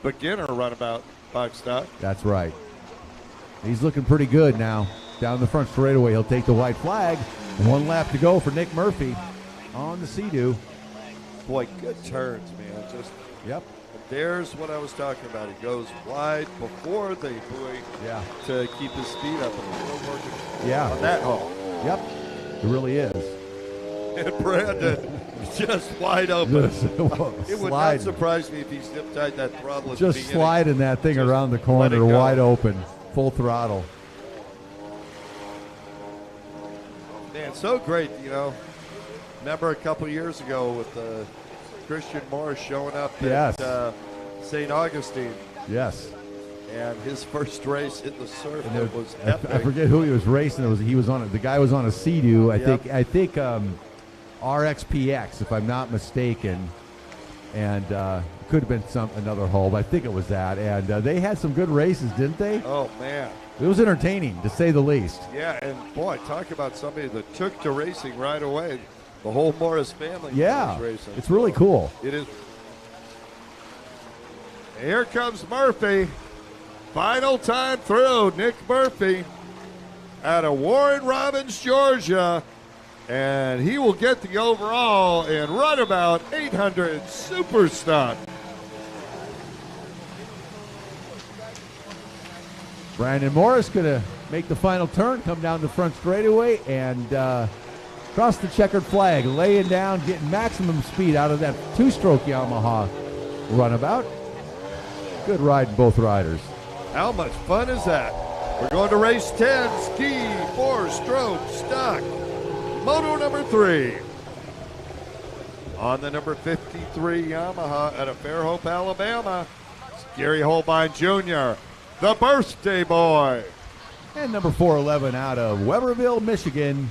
beginner runabout box stock. That's right. He's looking pretty good now. Down the front straightaway, he'll take the white flag. 1 lap to go for Nick Murphy on the Sea-Doo. Boy, good turns, man. Just There's what I was talking about. He goes wide before the buoy to keep his speed up. Yeah. On that hole. Yep. It really is. And Brandon just wide open. It would not surprise me if he zip tied that throttle. Just sliding that thing around the corner, wide open, full throttle. Man, so great, you know. Remember a couple years ago with Christian Morris showing up at St. Augustine. Yes. And his first race in the surf was epic. I forget who he was racing. He was on it. The guy was on a Sea-Doo. I think RXPX, if I'm not mistaken, and could have been another hole, but I think it was that. And they had some good races, didn't they? Oh man, it was entertaining to say the least. Yeah, and boy, talk about somebody that took to racing right away. The whole Morris family was racing. It's really cool. It is. Here comes Murphy. Final time through, Nick Murphy out of Warren Robins, Georgia. And he will get the overall in runabout 800 super stock. Brandon Morris going to make the final turn, come down the front straightaway, and cross the checkered flag, laying down, getting maximum speed out of that two-stroke Yamaha runabout. Good ride in both riders. How much fun is that? We're going to race 10, ski, 4-stroke, stock. Moto number 3. On the number 53 Yamaha out of Fairhope, Alabama, it's Gary Holbein Jr., the birthday boy. And number 411 out of Weberville, Michigan,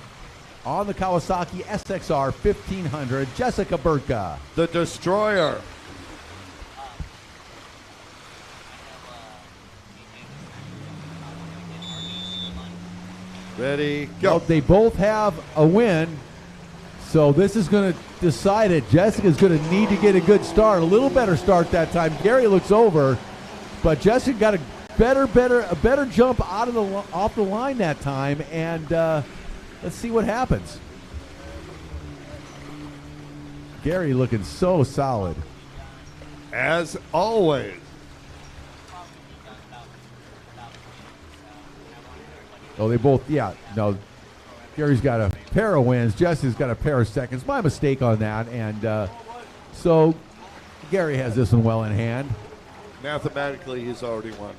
on the Kawasaki SXR 1500, Jessica Burka. The destroyer. Ready, go. Well, they both have a win, so this is going to decide it. Jessica's going to need to get a good start, a little better start that time. Gary looks over, but Jessica got a better jump out of off the line that time, and let's see what happens. Gary looking so solid. As always. Oh, they both, Gary's got a pair of wins. Jessica's got a pair of seconds. My mistake on that. And so Gary has this one well in hand. Mathematically, he's already won.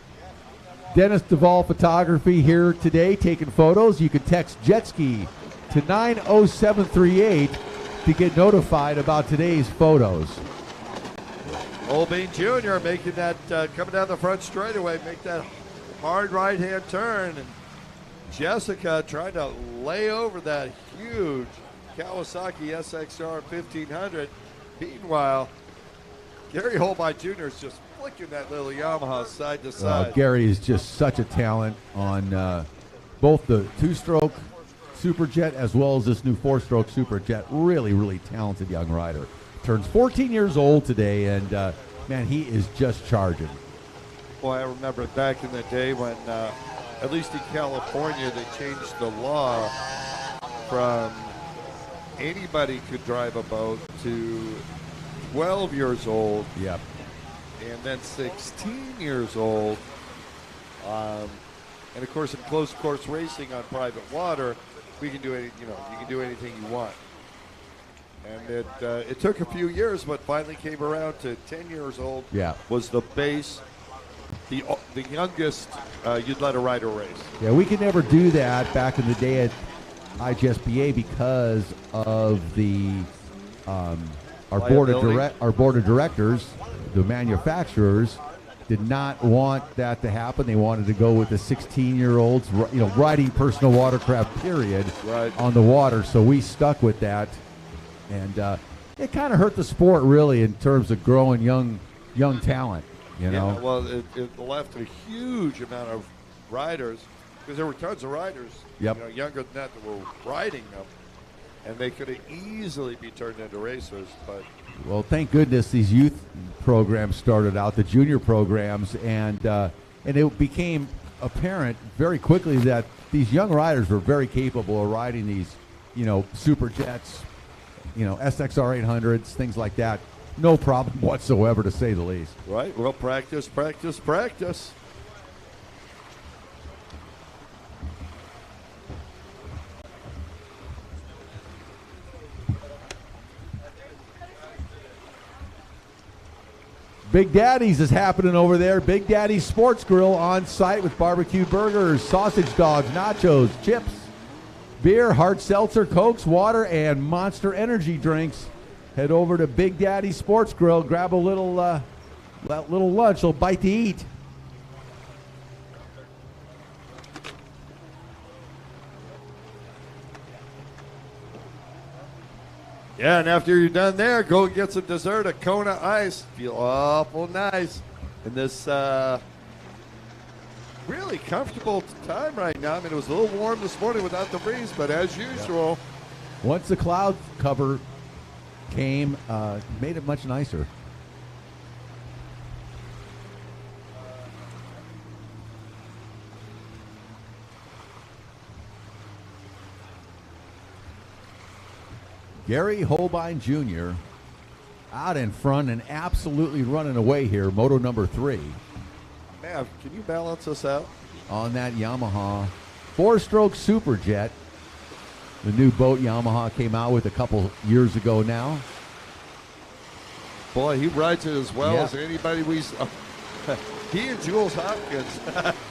Dennis Duvall Photography here today taking photos. You can text jet ski to 90738 to get notified about today's photos. Holbein Jr. making that, coming down the front straightaway, make that hard right-hand turn. And Jessica trying to lay over that huge Kawasaki SXR 1500. Meanwhile, Gary Holbein Jr. is just flicking that little Yamaha side to side. Gary is just such a talent on both the two-stroke Superjet as well as this new four-stroke Superjet. Really, really talented young rider. Turns 14 years old today, and man, he is just charging. Boy, I remember back in the day when, at least in California, they changed the law from anybody could drive a boat to 12 years old. Yep. And then 16 years old. And of course, in closed course racing on private water, we can do any, you can do anything you want. And it took a few years, but finally came around to 10 years old. Yeah. Was the base, the youngest you'd let a rider race. Yeah, we could never do that back in the day at IGSBA because of the our board of directors, the manufacturers, did not want that to happen. They wanted to go with the 16-year-olds, riding personal watercraft, period, on the water. So we stuck with that, and it kind of hurt the sport really in terms of growing young talent. Yeah, well, it left a huge amount of riders because there were tons of riders, younger than that were riding them, and they could have easily be turned into racers, but. Well, thank goodness these youth programs started out, the junior programs, and it became apparent very quickly that these young riders were very capable of riding these, super jets, SXR 800s, things like that. no problem whatsoever, to say the least. Right. Well, practice, practice, practice. Big Daddy's is happening over there. Big Daddy's Sports Grill on site with barbecue burgers, sausage dogs, nachos, chips, beer, hard seltzer, Cokes, water, and Monster energy drinks. Head over to Big Daddy's Sports Grill. Grab a little lunch, a little bite to eat. Yeah, and after you're done there, go and get some dessert, a Kona Ice. Feel awful nice in this really comfortable time right now. I mean, it was a little warm this morning without the breeze, but as usual. Once the cloud cover came, made it much nicer. Gary Holbein Jr. out in front and absolutely running away here, moto number 3. Man, can you balance us out? On that Yamaha 4-stroke Superjet, the new boat Yamaha came out with a couple years ago now. Boy, he rides it as well Yeah. as anybody we saw. He and Jules Hopkins.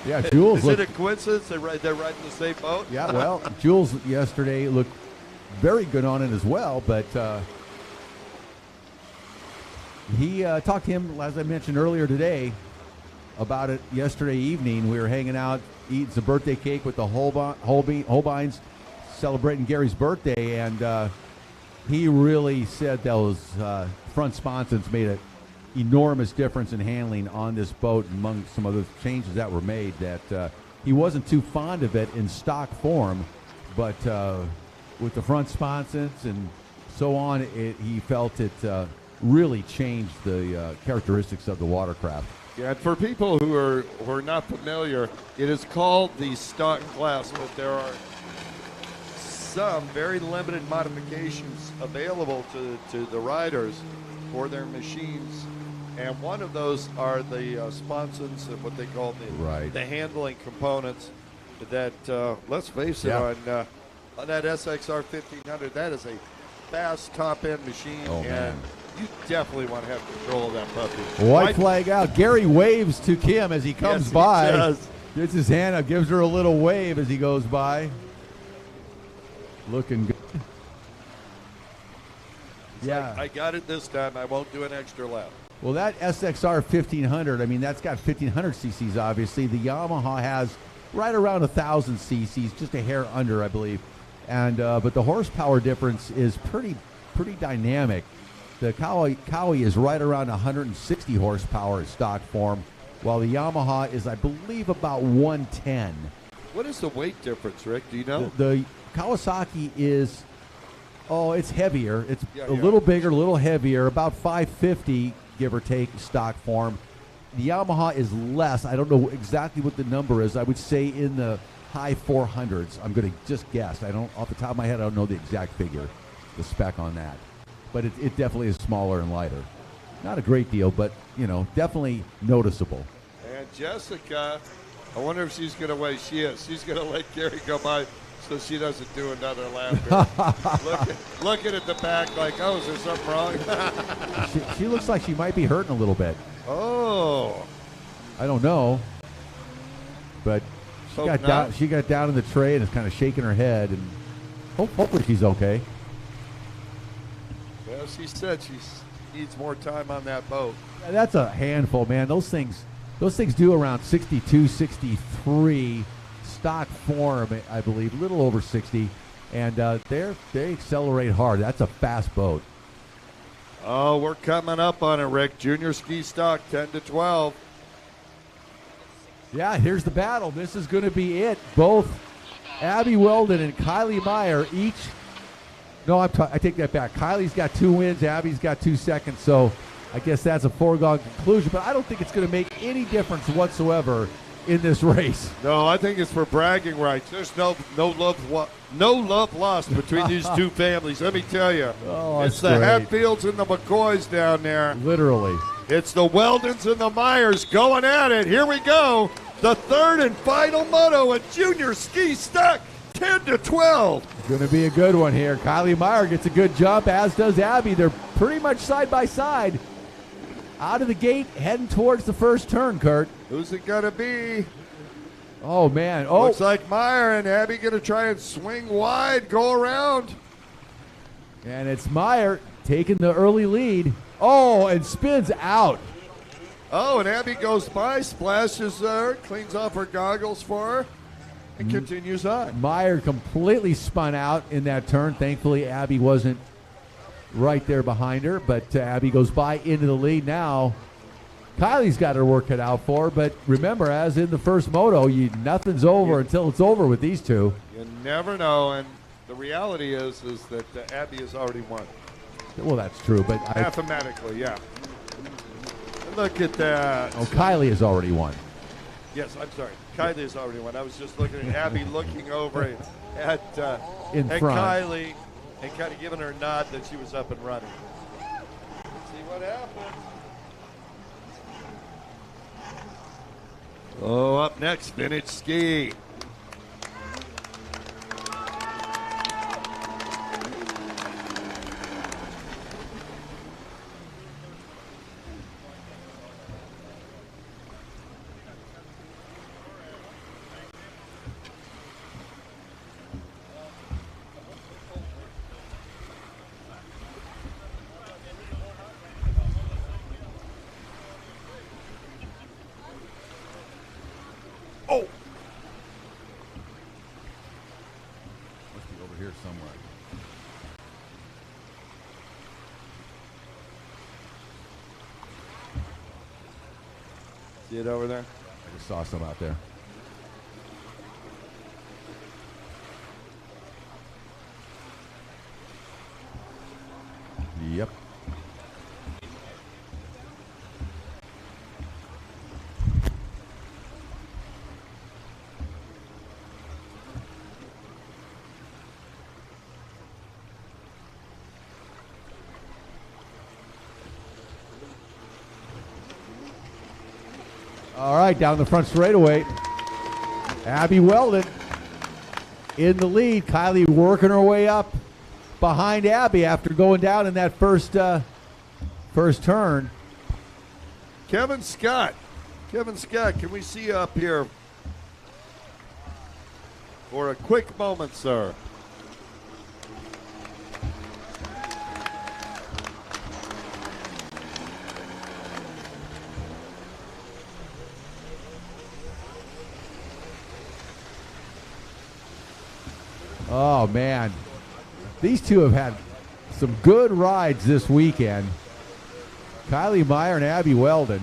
Yeah, Jules. Is it a coincidence they're riding the same boat? Yeah, well, Jules yesterday looked very good on it as well, but he talked to him, as I mentioned earlier today, about it yesterday evening. We were hanging out, eating some birthday cake with the Holbeins, celebrating Gary's birthday, and he really said those front sponsons made an enormous difference in handling on this boat, among some other changes that were made, that he wasn't too fond of it in stock form, but with the front sponsons and so on, he felt it really changed the characteristics of the watercraft. Yeah, and for people who are not familiar, it is called the stock class, but there are some very limited modifications available to the riders for their machines. And one of those are the sponsons and what they call the handling components that, let's face it, on that SXR 1500, that is a fast top-end machine, and you definitely want to have control of that puppy. White flag out. Gary waves to Kim as he comes by. He does. Gets his hand up, gives her a little wave as he goes by. Looking good. Yeah. I got it this time. I won't do an extra lap. Well, that SXR 1500, I mean, that's got 1500 cc's, obviously. The Yamaha has right around 1,000 cc's, just a hair under, I believe. And but the horsepower difference is pretty dynamic. The Cowie is right around 160 horsepower at stock form, while the Yamaha is, I believe, about 110. What is the weight difference, Rick? Do you know? The Kawasaki is, it's heavier. It's a little bigger, a little heavier, about 550, give or take, stock form. The Yamaha is less. I don't know exactly what the number is. I would say in the high 400s. I'm going to just guess. I don't, off the top of my head, I don't know the exact figure, the spec on that. But it definitely is smaller and lighter. Not a great deal, but, definitely noticeable. And Jessica, I wonder if she's going to wait. She is. She's going to let Gary go by so she doesn't do another lap here. looking at the back like, is there something wrong? she looks like she might be hurting a little bit. Oh. I don't know. But she got down in the tray and is kind of shaking her head, and hopefully she's okay. Well, she said she needs more time on that boat. Yeah, that's a handful, man. Those things do around 62, 63 stock form, I believe, a little over 60, and they accelerate hard. That's a fast boat. Oh, we're coming up on it, Rick. Junior ski stock 10 to 12. Yeah, here's the battle. This is going to be it. Both Abby Weldon and Kylie Meyer each. No, I take that back. Kylie's got 2 wins. Abby's got 2 seconds. So I guess that's a foregone conclusion. But I don't think it's going to make any difference whatsoever in this race. No, I think it's for bragging rights. There's no love lost between these two families. Let me tell you. Oh, it's the Hatfields and the McCoys down there. Literally. It's the Weldons and the Myers going at it. Here we go. The third and final moto, a junior ski stuck, 10-12. Going to be a good one here. Kylie Meyer gets a good jump, as does Abby. They're pretty much side by side. Out of the gate, heading towards the first turn, Kurt. Who's it going to be? Oh, man. Oh. Looks like Meyer and Abby going to try and swing wide, go around. And it's Meyer taking the early lead. Oh, and spins out. Oh, and Abby goes by, splashes her, cleans off her goggles for her, and continues on. Meyer completely spun out in that turn. Thankfully, Abby wasn't right there behind her, but Abby goes by into the lead now. Kylie's got her work cut out for her, but remember, as in the first moto, nothing's over until it's over with these two. You never know, and the reality is that Abby has already won. Well, that's true, but mathematically, yeah. Look at that. Oh, Kylie has already won. Yes, I'm sorry. Kylie has already won. I was just looking at Abby looking over at Kylie and kind of giving her a nod that she was up and running. Let's see what happens. Oh, up next, vintage ski. Oh! Must be over here somewhere. See it over there? I just saw some out there. Yep. All right, down the front straightaway. Abby Weldon in the lead. Kylie working her way up behind Abby after going down in that first turn. Kevin Scott, can we see you up here for a quick moment, sir? Oh, man. These two have had some good rides this weekend. Kylie Meyer and Abby Weldon.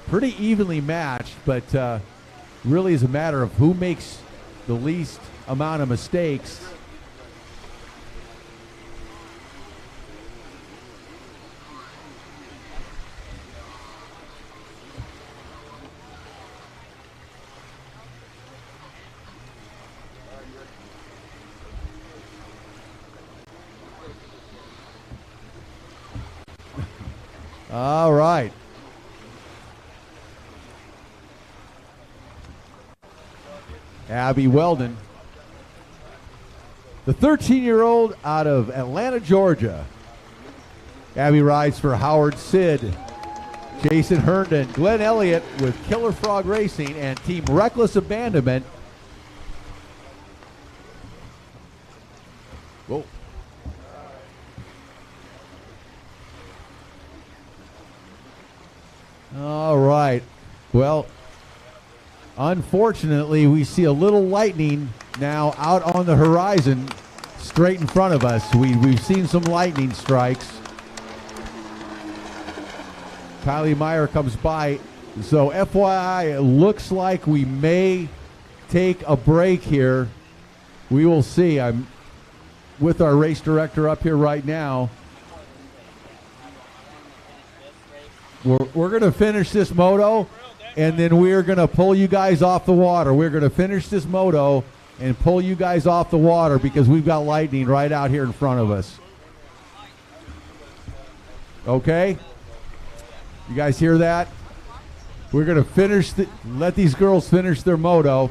Pretty evenly matched, but really is a matter of who makes the least amount of mistakes. All right. Abby Weldon, the 13-year-old out of Atlanta, Georgia. Abby rides for Howard Sid, Jason Herndon, Glenn Elliott with Killer Frog Racing, and Team Reckless Abandonment. Whoa. All right. Well, unfortunately, we see a little lightning now out on the horizon straight in front of us. We've seen some lightning strikes. Kylie Meyer comes by. So FYI, it looks like we may take a break here. We will see. I'm with our race director up here right now. We're going to finish this moto, and then we're going to pull you guys off the water. We're going to finish this moto and pull you guys off the water because we've got lightning right out here in front of us. Okay? You guys hear that? We're going to let these girls finish their moto,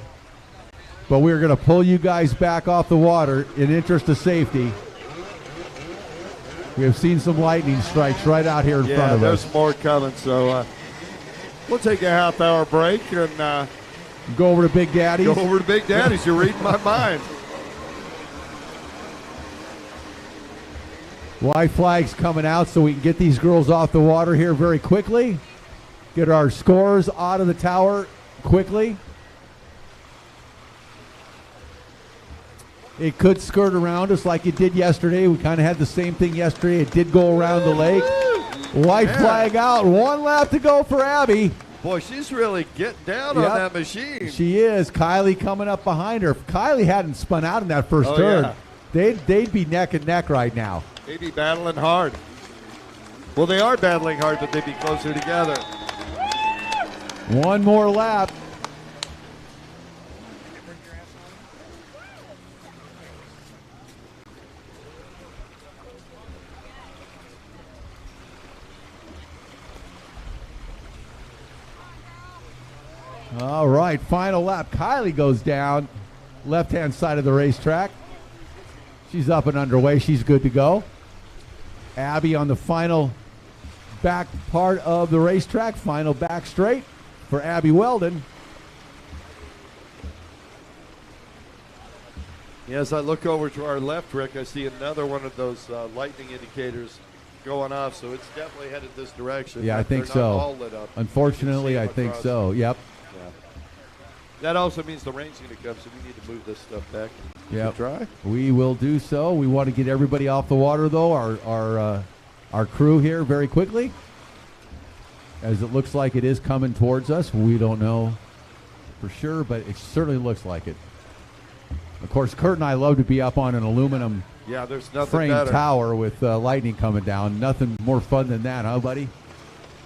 but we're going to pull you guys back off the water in interest of safety. We have seen some lightning strikes right out here in front of us. There's more coming, so we'll take a half-hour break and go over to Big Daddy's. Go over to Big Daddy's. You're reading my mind. White flag's coming out so we can get these girls off the water here very quickly. Get our scores out of the tower quickly. It could skirt around us like it did yesterday. We kind of had the same thing yesterday. It did go around the lake. White flag out. 1 lap to go for Abby. Boy, she's really getting down on that machine. She is. Kylie coming up behind her. If Kylie hadn't spun out in that first turn, they'd be neck and neck right now. They'd be battling hard. Well, they are battling hard, but they'd be closer together. 1 more lap. All right, final lap. Kylie goes down, left-hand side of the racetrack. She's up and underway. She's good to go. Abby on the final back part of the racetrack, final back straight for Abby Weldon. As I look over to our left, Rick, I see another one of those lightning indicators going off, so it's definitely headed this direction. Yeah, I think They're so. not all lit up. Unfortunately, I think so. Yep. Yeah. That also means the rain's going to come, so we need to move this stuff back. Yep. Try. We will do so. We want to get everybody off the water, though. Our crew here very quickly, as it looks like it is coming towards us. We don't know for sure, but it certainly looks like it. Of course, Kurt and I love to be up on an aluminum there's nothing frame better. tower with lightning coming down. Nothing more fun than that, huh, buddy?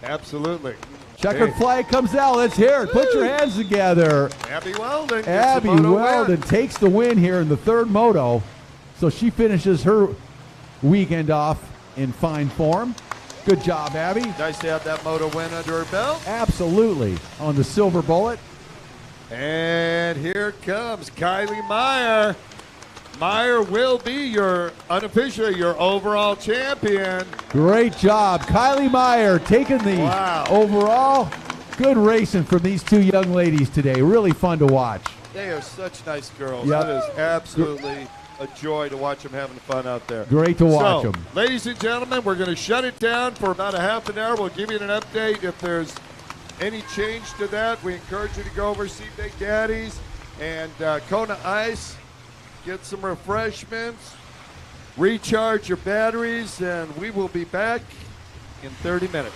Absolutely. Checkered flag comes out. Let's hear it. Put your hands together. Abby Weldon. Abby Weldon takes the win here in the third moto. So she finishes her weekend off in fine form. Good job, Abby. Nice to have that moto win under her belt. Absolutely. On the silver bullet. And here comes Kylie Meyer. Meyer will be your overall champion. Great job. Kylie Meyer taking the overall. Good racing from these two young ladies today. Really fun to watch. They are such nice girls. Yep. That is absolutely a joy to watch them having fun out there. Great to watch them. Ladies and gentlemen, we're going to shut it down for about a half an hour. We'll give you an update. If there's any change to that, we encourage you to go over, see Big Daddy's and Kona Ice. Get some refreshments, recharge your batteries, and we will be back in 30 minutes.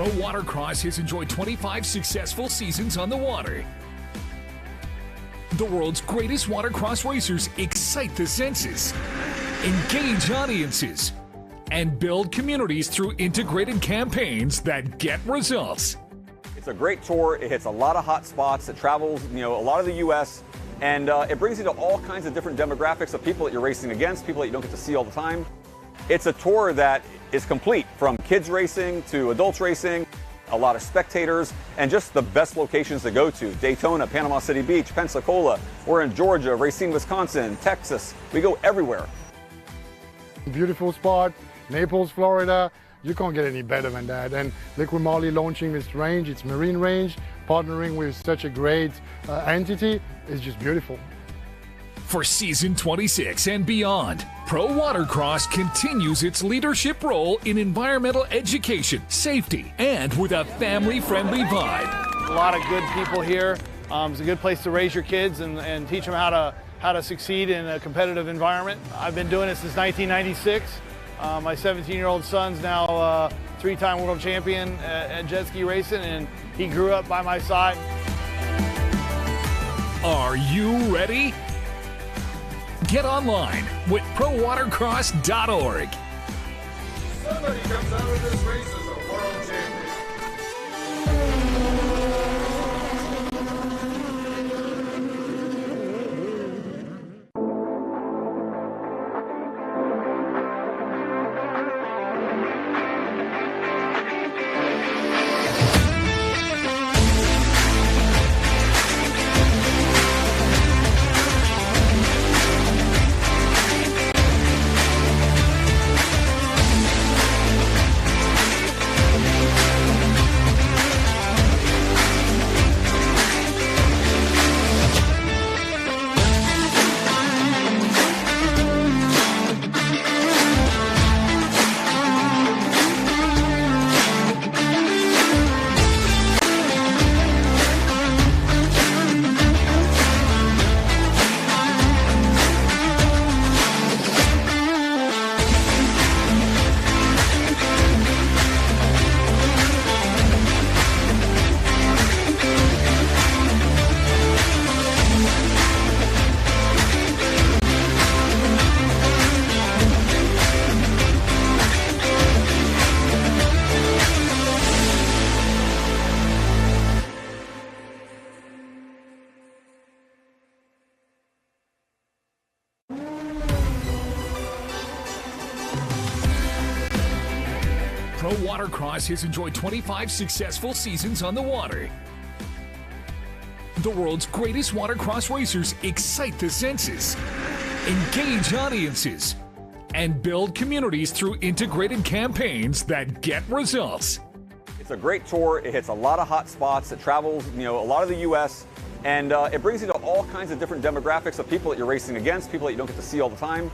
Pro Watercross has enjoyed 25 successful seasons on the water. The world's greatest watercross racers excite the senses, engage audiences, and build communities through integrated campaigns that get results. It's a great tour. It hits a lot of hot spots. It travels, a lot of the U.S. And it brings you to all kinds of different demographics of people that you're racing against, people that you don't get to see all the time. It's a tour that is complete, from kids racing to adults racing, a lot of spectators, and just the best locations to go to. Daytona, Panama City Beach, Pensacola. We're in Georgia, Racine, Wisconsin, Texas. We go everywhere. Beautiful spot, Naples, Florida. You can't get any better than that. And LIQUI-MOLY launching this range, it's marine range, partnering with such a great entity is just beautiful. For season 26 and beyond, Pro Watercross continues its leadership role in environmental education, safety, and with a family-friendly vibe. A lot of good people here. It's a good place to raise your kids and teach them how to succeed in a competitive environment. I've been doing it since 1996. My 17-year-old son's now a three-time world champion at jet ski racing, and he grew up by my side. Are you ready? Get online with prowatercross.org. Somebody comes out of this race as a world champion. Pro Watercross has enjoyed 25 successful seasons on the water. The world's greatest watercross racers excite the senses, engage audiences, and build communities through integrated campaigns that get results. It's a great tour. It hits a lot of hot spots. It travels, a lot of the U.S. And it brings you to all kinds of different demographics of people that you're racing against, people that you don't get to see all the time.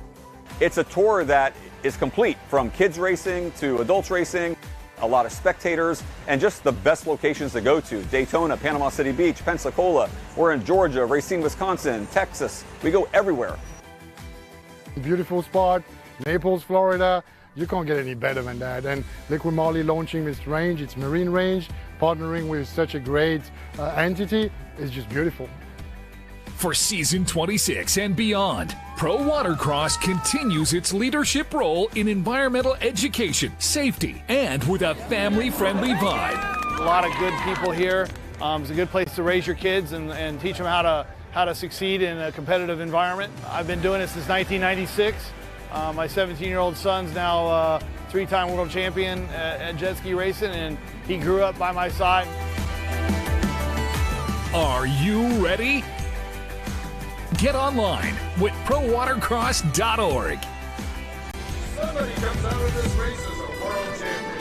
It's a tour that is complete, from kids racing to adults racing, a lot of spectators, and just the best locations to go to. Daytona, Panama City Beach, Pensacola. We're in Georgia, Racine, Wisconsin, Texas. We go everywhere. Beautiful spot, Naples, Florida. You can't get any better than that. And LIQUI-MOLY launching this range, it's marine range, partnering with such a great entity is just beautiful. For season 26 and beyond, Pro Watercross continues its leadership role in environmental education, safety, and with a family-friendly vibe. A lot of good people here. It's a good place to raise your kids and teach them how to succeed in a competitive environment. I've been doing it since 1996. My 17-year-old son's now a three-time world champion at jet ski racing, and he grew up by my side. Are you ready? Get online with prowatercross.org. Somebody comes out of this race as a world champion.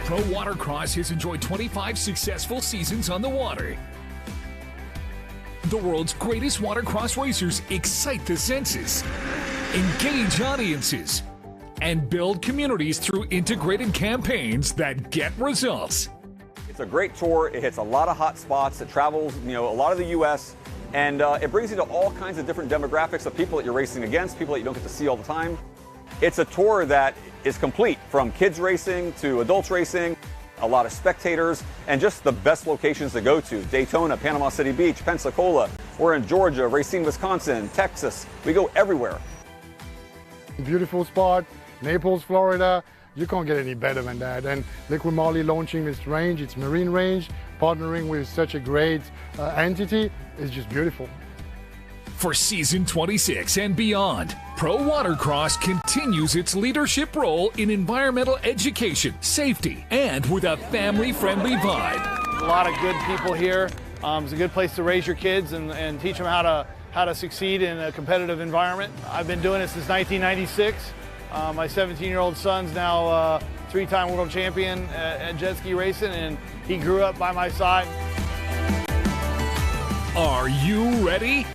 Pro Watercross has enjoyed 25 successful seasons on the water. The world's greatest watercross racers excite the senses, engage audiences, and build communities through integrated campaigns that get results. It's a great tour. It hits a lot of hot spots. It travels, a lot of the U.S. and it brings you to all kinds of different demographics of people that you're racing against, people that you don't get to see all the time. It's a tour that is complete, from kids racing to adults racing, a lot of spectators, and just the best locations to go to. Daytona, Panama City Beach, Pensacola. We're in Georgia, Racine, Wisconsin, Texas. We go everywhere. Beautiful spot, Naples, Florida. You can't get any better than that. And LIQUI-MOLY launching this range, it's marine range, partnering with such a great entity is just beautiful. For season 26 and beyond, Pro Watercross continues its leadership role in environmental education, safety, and with a family-friendly vibe. A lot of good people here. It's a good place to raise your kids and teach them how to succeed in a competitive environment. I've been doing it since 1996. My 17-year-old son's now three-time world champion at jet ski racing, and he grew up by my side. Are you ready?